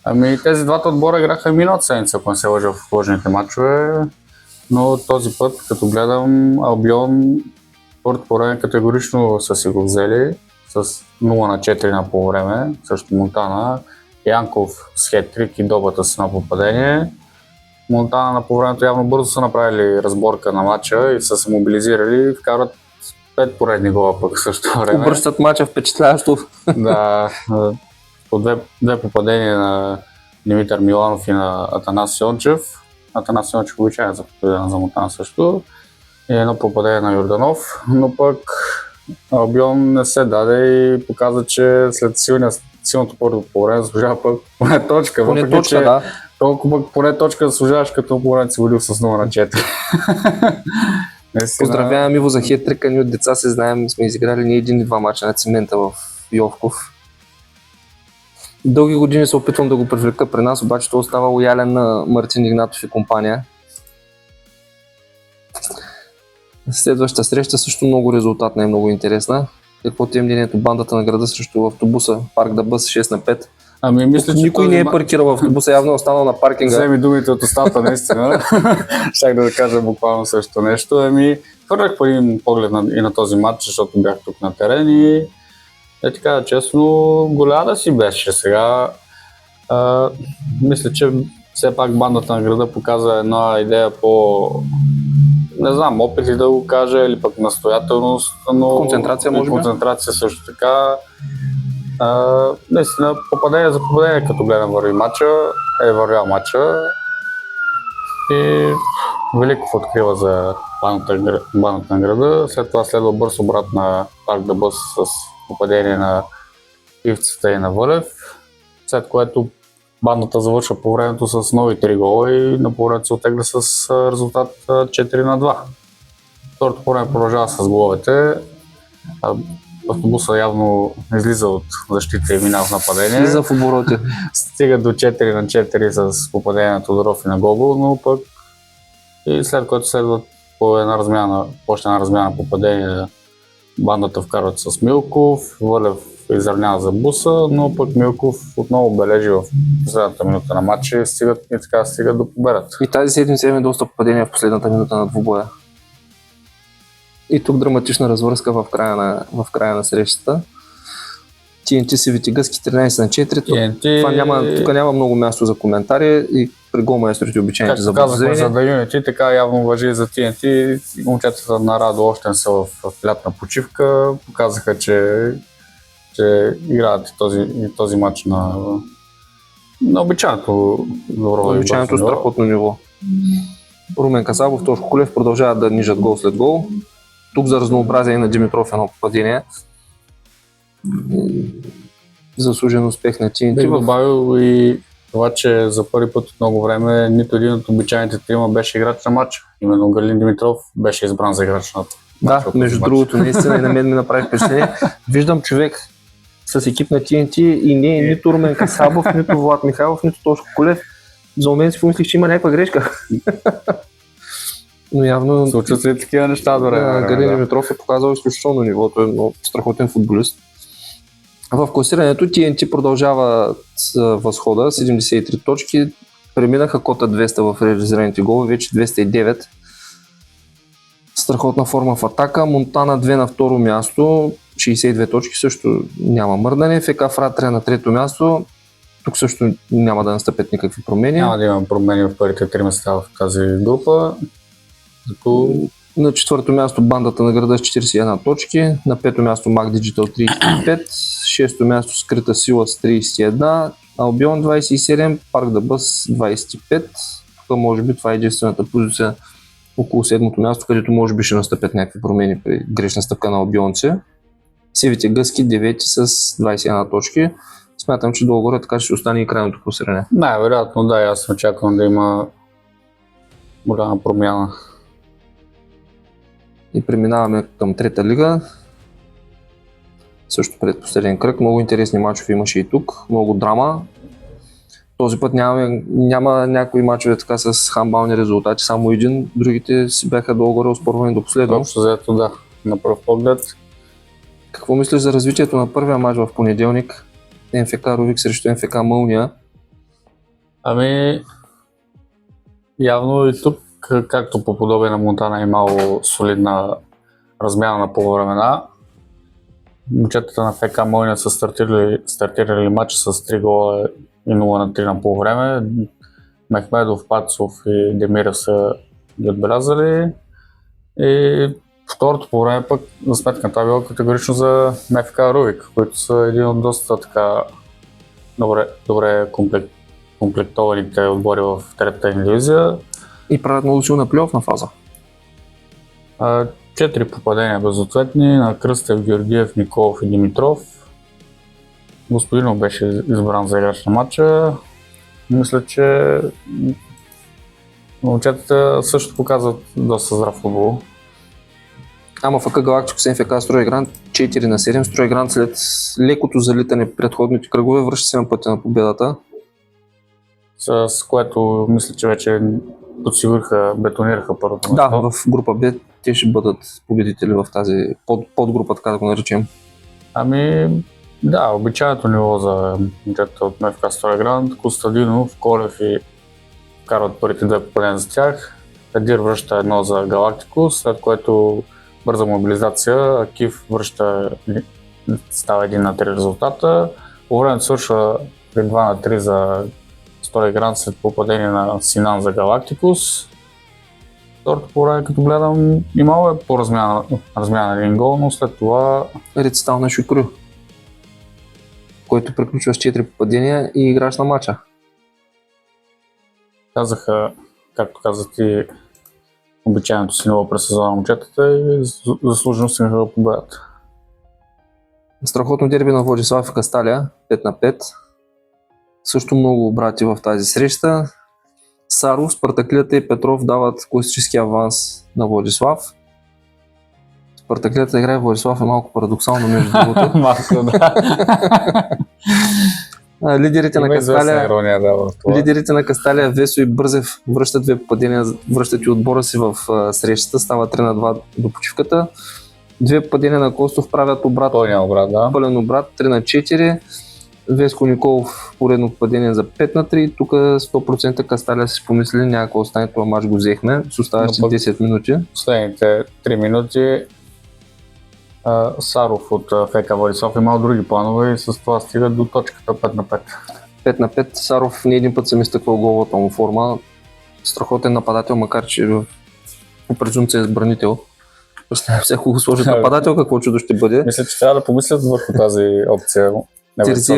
Ами тези двата отбора играха миналата седмица, ако не се лъжа, в сложните матчове, но този път, като гледам, Албион първото по време категорично са си го взели с 0-4 на полувреме, също Монтана, Янков с хеттрик и Добата с едно попадение. Монтана на полувремето явно бързо са направили разборка на матча и са се мобилизирали и вкарат 5 поредни гола пък също време. Обръщат матча впечатляващо. Да, по две попадения на Димитър Миланов и на Атанас Йончев. Атанас Йончев обичайно за попадение за Монтана също. И едно попадение на Йорданов, но пък Албион не се даде и показа, че след силното първо по време заслужава пък поне точка. Поне въпреки, точка, че да. толкова пък поне точка заслужаваш, като по време си водил с 0-4. Поздравявам Иво за хетрика, ние от деца се знаем, сме изиграли не един и два мача на цимента в Йовков. Дълги години се опитвам да го привлека при нас, обаче той остава лоялен на Мартин Игнатов и компания. Следващата среща също много резултатна и много интересна. Какво ти е мнението бандата на града срещу автобуса Парк да Бъс 6/5? Ами мисля, че Никой не е паркирал в автобуса, явно е останал на паркинга. Вземи думите от устата, наистина. Щях да кажа буквално също нещо. Ами, хвърлях по един поглед и на този матч, защото бях тук на терен и така, честно, голяда си беше сега. Мисля, че все пак бандата на града показа една идея по, не знам, опит ли да го кажа, или пък настоятелност, но концентрация, може би? Концентрация също така. Наистина, попадение за попадение, като гледам вървял матча и Великов открива за бандата на града, след това следва бърз обрат на Парк да Бъс с попадение на Ивцата и на Вълев, след което бандата завършва по времето с нови 3 гола и на по-времето се отегля с резултат 4/2. Второто по време продължава с головете. Автобуса явно излиза от защита и минава в нападение. Излиза в обороти. Стига до 4/4 с попадение на Тодоров и на Гогол, но пък и след което следва по една размяна попадение, бандата вкарват с Милков, Вълев изравнява за Буса, но пък Милков отново бележи в последната минута на матча и стигат до победата. И тази седмица имаме доста попадения в последната минута на двубоя. И тук драматична развръзка в края на срещата. TNT Севитигъски 13/4. Тук няма много място за коментари и при голмайсторите обичайните за казахме за Unity, така явно важи за TNT. Момчетата на Радо още не са в лятна почивка. Показаха, че играят този матч на обичайното добро. Обичайното страхотно ниво. Румен Касабов, Тошко Кулев продължават да нижат гол след гол. Тук за разнообразие на Димитров едно попадение. Заслужен успех на TNT. Бих добавил и това, че за първи път от много време нито един от обичайните трима беше играч на матча. Именно Галин Димитров беше избран за играч на матча. Да, между другото, наистина и на мен ми направи впечатление. Виждам човек с екип на TNT и не е нито Румен Касабов, нито Влад Михайлов, нито Тошко Кулев. За момент си помислих, че има някаква грешка. Но явно... Случват се такива неща до време. Галин Димитров е показал изключително ниво, той е много страхотен футболист. В класирането TNT продължава с възхода, 73 точки, преминаха кота 200 в реализираните голове, вече 209. Страхотна форма в атака, Монтана 2 на второ място, 62 точки, също няма мърдане, ФК Фратрия на трето място, тук също няма да настъпят никакви промени. Няма да има промени в първите 3 места в тази група. На четвърто място бандата на града с 41 точки, на пето място Mac Digital 35, шесто място Скрита сила с 31, Албион 27, Парк да Бъс 25. Тук може би това е единствената позиция около седмото място, където може би ще настъпят някакви промени при грешна стъпка на Албионце. Севите Гъски 9 с 21 точки. Смятам, че долу-горе така ще остане и крайното класиране. Най-вероятно да, аз очаквам да има голяма промяна. И преминаваме към трета лига. Също предпоследен кръг. Много интересни мачове имаше и тук. Много драма. Този път няма някои мачове така с хамбални резултати, само един, другите си бяха долу-горе оспорвани до последно. Общо взето да, на пръв поглед. Какво мислиш за развитието на първия мач в понеделник? МФК Рувик срещу МФК Мълния. Ами, явно и тук, както по подобие на Монтана, е имало солидна размяна на полувремена. Момчетата на ФК Мълния са стартирали матча с 3 гола и 0-3 на полувреме. Мехмедов, Пацов и Демиров са ги отбелязали. И второто полувреме пък за сметка на това било категорично за МФК Рувик, които са един от доста така добре комплектованите отбори в третата дивизия. И правят много силна плейофна фаза. 4 попадения безответни на Кръстев, Георгиев, Николов и Димитров. Господинов беше избран за играч на матча. Мисля, че момчетата също показват доста здрав футбол. Ама ФК Галактикос МФК Стройгранд 4-7. Стройгранд след лекото залитане в предходните кръгове връща се на пътя на победата. С което мисля, че вече бетонираха първото Да, място. в група Б те ще бъдат победители в тази подгрупа, така да го наречем. Ами да, обичайното ниво за момчетата от МФК Стройгранд. Костадинов, Колев и карат първите 2 попадения за тях. Едир връща 1 за Галактикос, след което бърза мобилизация, Акив става 1-3 резултата. По времето свършва 2-3 за Стройгранд след попадение на Синан за Галактикос. Второто по време, като гледам, имало е по-размяна на един гол, но след това Рецитал на Шукрю, който приключва с 4 попадения и играч на матча. казаха, както каза ти, обичайното си ниво през сезона момчетата и заслужено си да победят. Страхотно дерби на Владислав и Касталия, 5-5. Също много обрати в тази среща. Саров, Спартаклията и Петров дават класически аванс на Владислав. Спартаклията играе в Владислав е малко парадоксално между другото. Малко, да. Лидерите на Има известна Касталия, ирония, да, в това. лидерите на Касталия, Весо и Бързев връщат 2 попадения, връщат и отбора си в срещата, става 3-2 до почивката. 2 попадения на Костов правят обрат, Пълния обрат, да. пълен обрат, 3-4. Веско Николов поредно попадение за 5-3. Тук 100% Касталия си помисли, някакво остане, това мач го взехме с оставащи Но пък 10 минути. Последните 3 минути Саров от ФК Владислав имал други планове и с това стига до точката 5-5. 5-5. Саров не един път съм изтъквал головата му форма. Страхотен нападател, макар че по презумпция е избранител. Всяко го сложат нападател, какво чудо ще бъде. Мисля, че трябва да помислят върху тази опция.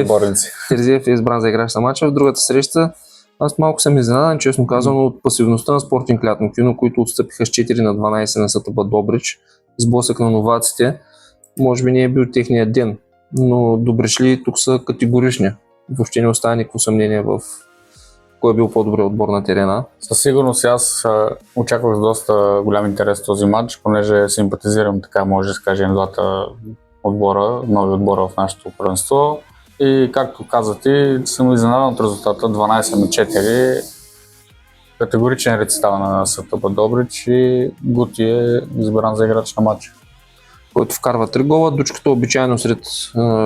Отборници. Терзиев е избран за играч на матча. В другата среща аз малко съм изненадан, честно казано, от пасивността на Спортинг Лятно Кино, които отстъпиха с 4-12 на СТБ Добрич. Сблъсък на новаците. Може би не е бил техният ден, но Добришли тук са категорични. Въобще не остава никакво съмнение в кой е бил по-добре отбор на терена. Със сигурност аз очаквах доста голям интерес този матч, понеже симпатизирам, така може да се каже, двата отбора, нови отбора в нашето първенство. И както каза ти, съм изненадан от резултата 12-4. Категоричен рецитал на СТБ Добрич и Гути е избран за играч на матча. Който вкарва 3 гола. Дучката обичайно сред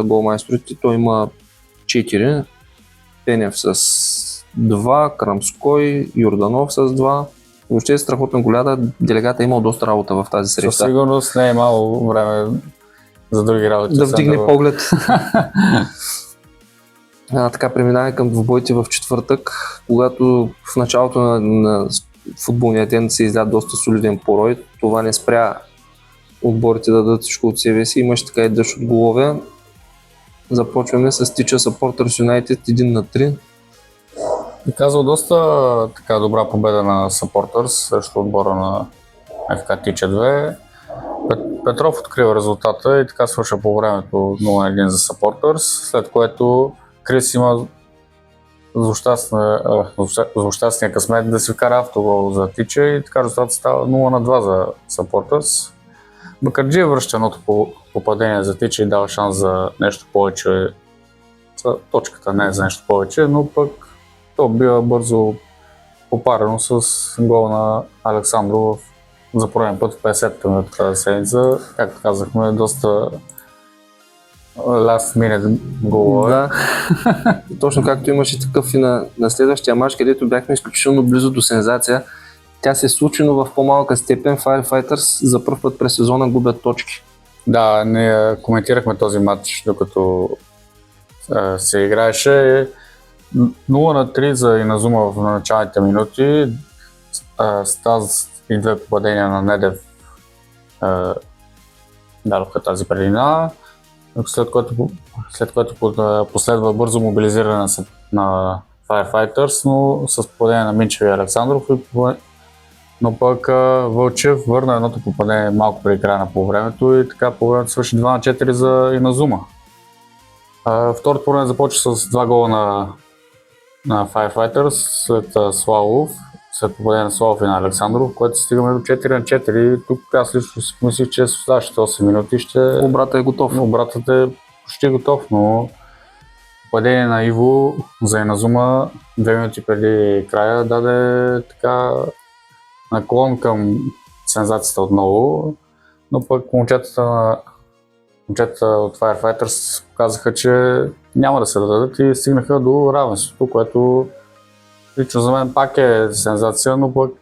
голмайсторите, той има 4. Пенев с 2, Крамской, Юрданов с 2. Въобще е страхотна голяда. Делегата е имал доста работа в тази среща. Със сигурност не е имало време за други работи. Да вдигне поглед. Така преминаваме към двубойте в четвъртък, когато в началото на футболния ден се изля доста солиден порой. Това не спря отборите да дадат всичко от себе си. Имаше така и дъжд от голове. Започваме с Тича Supporters United 1-3. И казал доста така добра победа на Supporters срещу отбора на ФК Тича 2. Петров открива резултата и така свърша по времето 0-1 за Supporters, след което Крис има злощастния късмет да си вкара автогол за Тича и така резултатът става 0-2 за Supporters. Бакарджиев връща едното попадение за Тича и дава шанс за нещо повече. Точката не е за нещо повече, но пък то бива бързо попарено с гол на Александров за пореден път в 50-та минута тази седмица. Както казахме, доста last minute гол. Да. Точно както имаше такъв и на следващия мач, където бяхме изключително близо до сензация. Тя се случи, но в по-малка степен. Firefighters за първ път през сезона губят точки. Да, ние коментирахме този матч, докато се играеше. 0-3 за Иназума в началните минути. Стаз и две попадения на Недев дадоха тази предина, след което последва бързо мобилизиране на Firefighters, но с попадение на Минчев и Александров. Но пък Вълчев върна едното попадение малко преди края на полувремето и така полувремето свърши 2-4 за Иназума. Второто полувреме започва с 2 гола на Firefighters след Славов, след попадение на Славов и на Александров, което стигаме до 4-4. Тук аз лично си помислих, че с следващите 8 минути Обратът е готов. Обратът е почти готов, но попадение на Иво за Иназума 2 минути преди края даде така наклон към сензацията отново, но пък момчетата от Firefighters показаха, че няма да се дадат и стигнаха до равенството, което лично за мен пак е сензация, но пък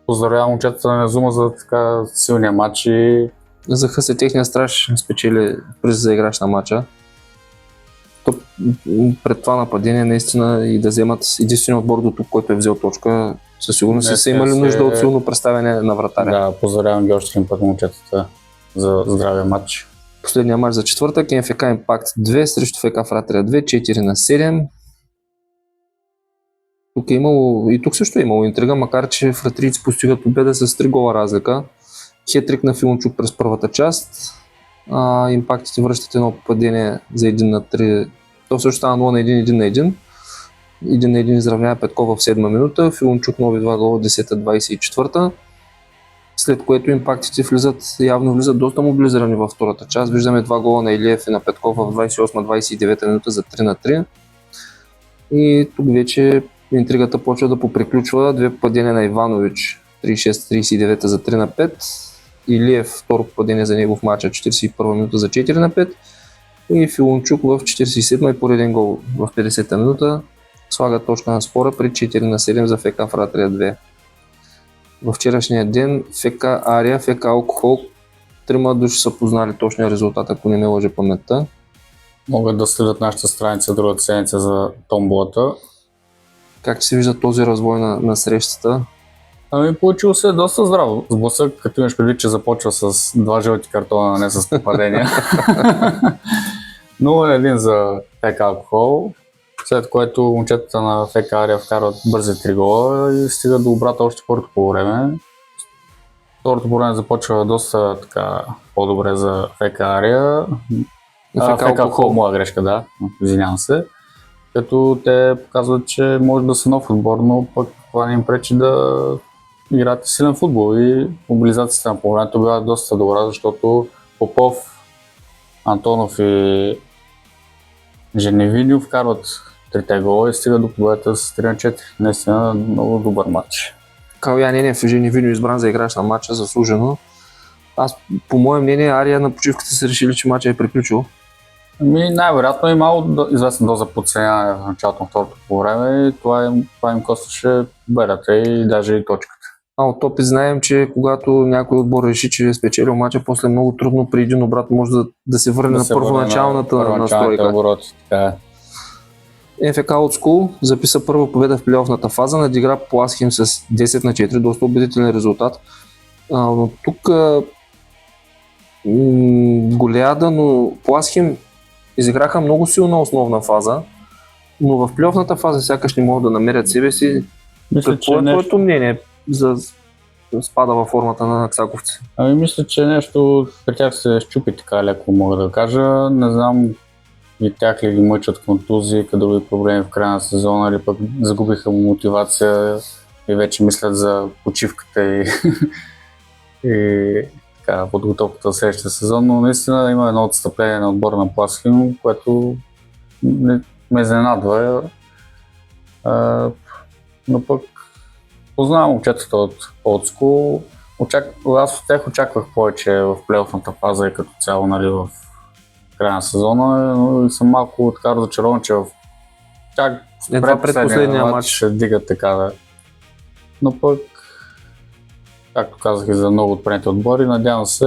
поздравявам момчетата на Иназума за така силния матч и За се техния страж спечели приз за играч на матча. Пред това нападение наистина и да вземат единствения отбор до тук, който е взел точка, със сигурност са имали нужда от силно представяне на вратаря. Да, поздравявам ги още един път момчетата за здравия матч. Последния матч за четвъртък е МФК Импакт 2 срещу ФК Фратрия 2, 4-7. Тук е имало, и тук също е имало интрига, макар че фратрийци постигат победа с 3 гола разлика. Хетрик на Филончук през първата част. Импактите връщат едно попадение за 1-3. То също става 0-1, 1-1. 1-1 изравнява Петкова в 7 минута. Филончук нови 2 гола 10-24. След което импактите явно влизат доста мобилизирани във втората част. Виждаме 2 гола на Илиев и на Петков в 28-29 минута за 3-3. И тук вече интригата почва да поприключва. 2 попадения на Иванович 36-39 за 3-5. Илиев второ попадение за него в матча 41 минута за 4-5. И Филончук в 47 и пореден гол в 50-та минута слага точка на спора при 4-7 за ФК Фратрия 2. Във вчерашния ден ФК Ария, ФК Алкохол, 3 души са познали точния резултат, ако не ме лъже паметта. Могат да следят нашата страница другата седмица за томболата. Как се вижда този развой на срещата? Ами получил се доста здраво сблъсък, като имаш предвид, че започва с 2 жълти картона, а не с попадения. 0-1 за ФК Алкохол, след което момчетата на ФК Ария вкарват бързи 3 гола и стигат до обрата още първото по време. Второто по време започва доста така по-добре за ФК Ария. ФК Алкохол, моя грешка, да, извинявам се. Като те показват, че може да са нов отбор, но пък това не им пречи да играят силен футбол и мобилизацията на по-времето била доста добра, защото Попов, Антонов и Женевиньо вкарват 3 гола и стига до победата с 3-4. Наистина много добър матч. Калоян Енев и Женевиньо избран за играч на матча, заслужено. Аз, по мое мнение, Ария на почивката са решили, че матчът е приключил. Ами най-вероятно е малко известна доза подценяване в началото на второто по време и това им костваше победата и даже и точката. От опит знаем, че когато някой отбор реши, че е спечелил матча, после много трудно при един обрат може да се върне на първоначалната настройка. Оборот, така е. ФК Old School записа първа победа в плейофната фаза, надигра Пласхим с 10-4, доста убедителен резултат. Но тук Голеада, но Пласхим изиграха много силна основна фаза, но в плейофната фаза сякаш не могат да намерят себе си. Какво е твоето мнение за спада във формата на Аксаковци? Ами мисля, че нещо при тях се щупи така леко, мога да кажа. Не знам и тях ли ги мъчат контузии, други проблеми в края на сезона или пък загубиха мотивация и вече мислят за почивката и така, подготовката за следващия сезон, но наистина има едно отстъпление на отбора на Пласхим, което ме изненадва. Но пък познавам момчетата от Old School. Аз от тях очаквах повече в плейофната фаза и като цяло, нали, в края на сезона, но съм малко така разочарован, че в чак Едва пред последния матч ще дигат така, да. Но пък, както казах и за много от предните отбори, надявам се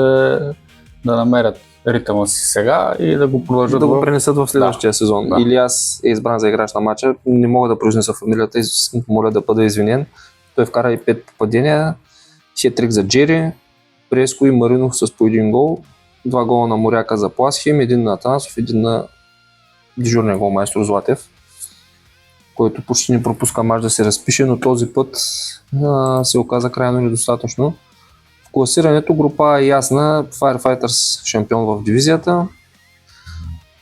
да намерят ритъма си сега и да го продължат да го пренесат в следващия сезон. Да. Илиас е избран за играч на матча. Не мога да произнеса фамилията, моля да бъда извинен. Той вкара и 5 попадения, хетрик за Джери, Преско и Маринов с по един гол, 2 гола на Моряка за Пласхим, 1 на Атанасов, 1 на дежурния голмайстор Златев, който почти не пропуска мач да се разпише, но този път се оказа крайно недостатъчно. В класирането група е ясна, Firefighters шампион в дивизията.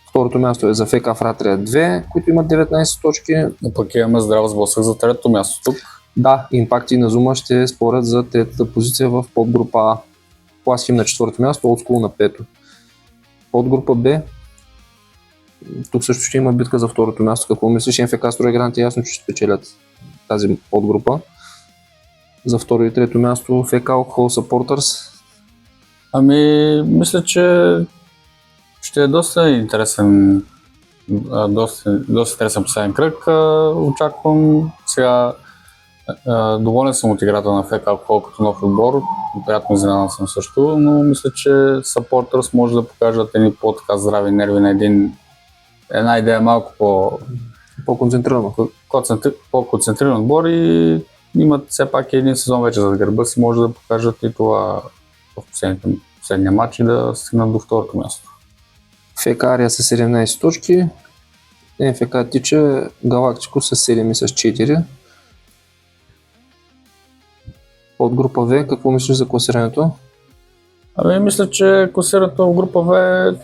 Второто място е за ФК Фратрия 2, които имат 19 точки. Но пък имаме здрав сблъсък за трето място тук. Да, Импакт и Назума ще спорят за третата позиция в подгрупа А. Пласхим на четвърто място, Old School на пето. Подгрупа Б. Тук също ще има битка за второто място. Какво мислиш? МФК Стройгрант е ясно, че ще спечелят тази подгрупа. За второ и трето място ФК Alcohol Supporters. Мисля, че ще е доста интересен последен кръг. Очаквам сега. Доволен съм от играта на ФК Алкохол като нов отбор. Приятно изненадан съм също, но мисля, че Supporters може да покажат едни по-така здрави нерви на една идея малко по-концентриран отбор и имат все пак един сезон вече зад гърба си, може да покажат и това в последния матч и да стигнат до второто място. ФК Ария с 17 точки, МФК Тича Галактико с 7 и с 4. От група В, какво мислиш за класирането? Мисля, че класирането в група В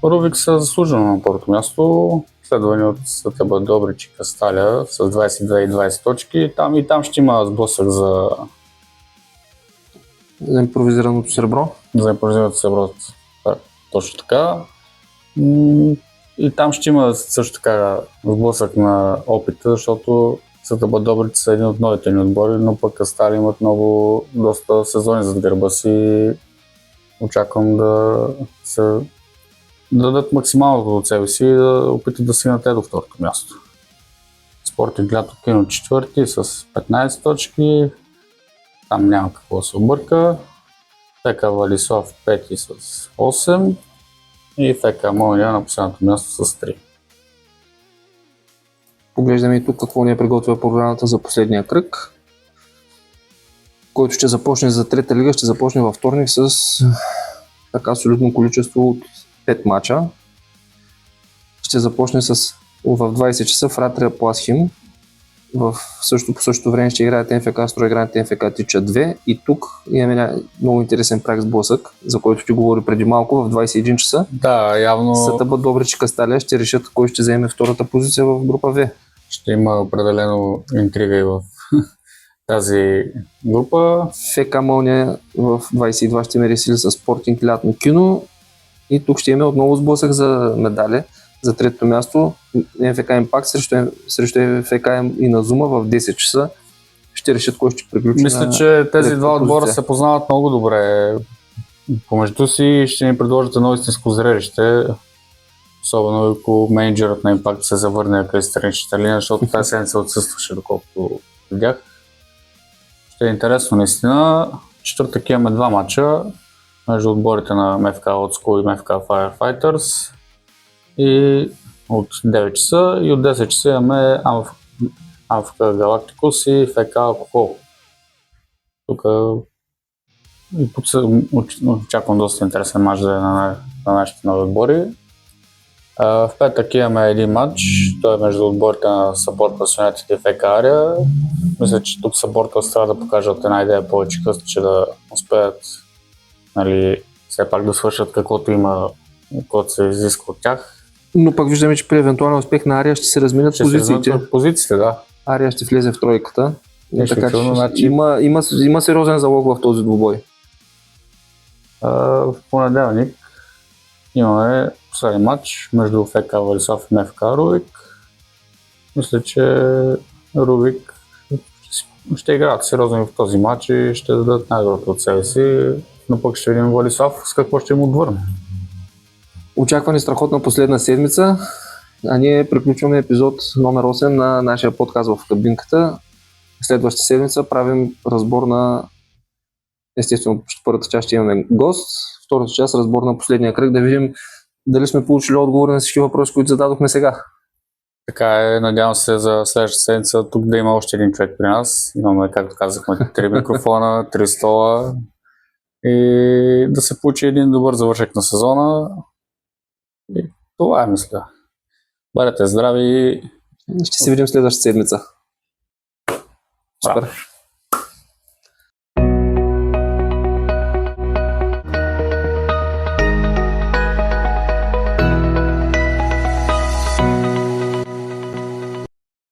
Рубик са заслужено на първото място, следвани от Сатеба Добрич и Касталя с 22 и 20 точки. Там ще има сблъсък за импровизираното сребро. За импровизираното сребро, точно така. И там ще има също така сблъсък на опита, защото Сатеба Добрич са един от новите ни отбори, но пък Кастали имат доста сезони зад гърба си. Очаквам да дадат максималното от себе си и да опитат да стигнат до второто място. Спортинг Лято Кино четвърти с 15 точки. Там няма какво да се обърка. ФК Валислав 5 с 8 и ФК Молния на последното място с 3. Поглеждаме и тук какво ни е приготвила програмата за последния кръг, който ще започне за трета лига, ще започне във вторник с така солидно количество от 5 мача. Ще започне в 20 часа Фратрия Пласхим. По същото време ще играят МФК Стройгрант и МФК Тича 2 и тук имаме много интересен прак сблъсък, за който ти говори преди малко в 21 часа. Да, явно Сатъба Добрич и Касталия ще решат кой ще вземе втората позиция в група В. Ще има определено интрига и в тази група. ФК Молния в 22 ще мери сили с Спортинг Лятно Кино и тук ще имаме отново сблъсък за медали. За третото място МФК Импакт срещу ФК и Назума в 10 часа ще решат кой ще приключи. Мисля, че тези два отбора се познават много добре помежду си и ще ни предложат едно истинско зрелище. Особено ако менеджерът на Импакт се завърне към страничната линия, защото тази седмица отсъстваше, доколкото видях. Ще е интересно наистина. Четвъртък имаме два мача между отборите на МФК Old School и МФК Firefighters. И от 9 часа и от 10 часа имаме АФК Галактикус и ФК Алкохол. Тук очаквам доста интересен матч да е на нашите нови отбори. В петък имаме един матч, той е между отборите на Supporters United и ФК Ария. Мисля, че тук Supporters трябва да покажат една идея повече късно, че да успеят все пак да свършат каквото се изисква от тях. Но пък виждаме, че при евентуален успех на Ария ще се разминат позициите. Позициите, да. Ария ще влезе в тройката. Така че значи... има сериозен залог в този двубой. В понеделник имаме последен матч между ФК Валислав и МФК Рубик. мисля, че Рубик ще играят сериозно в този матч и ще дадат най-доброто от себе си, но пък ще видим Владислав с какво ще му отвърне. Очаквани страхотна последна седмица, а ние приключваме епизод номер 8 на нашия подкаст в кабинката. Следващата седмица правим разбор на, естествено, първата част ще имаме гост, втората част разбор на последния кръг, да видим дали сме получили отговори на всички въпроси, които зададохме сега. Така е, надявам се за следващата седмица тук да има още един човек при нас. Имаме, както казахме, 3 микрофона, 3 стола и да се получи един добър завършек на сезона. И това е, мисля. Бъдете здрави и Ще се видим следващата седмица. браво. Супер.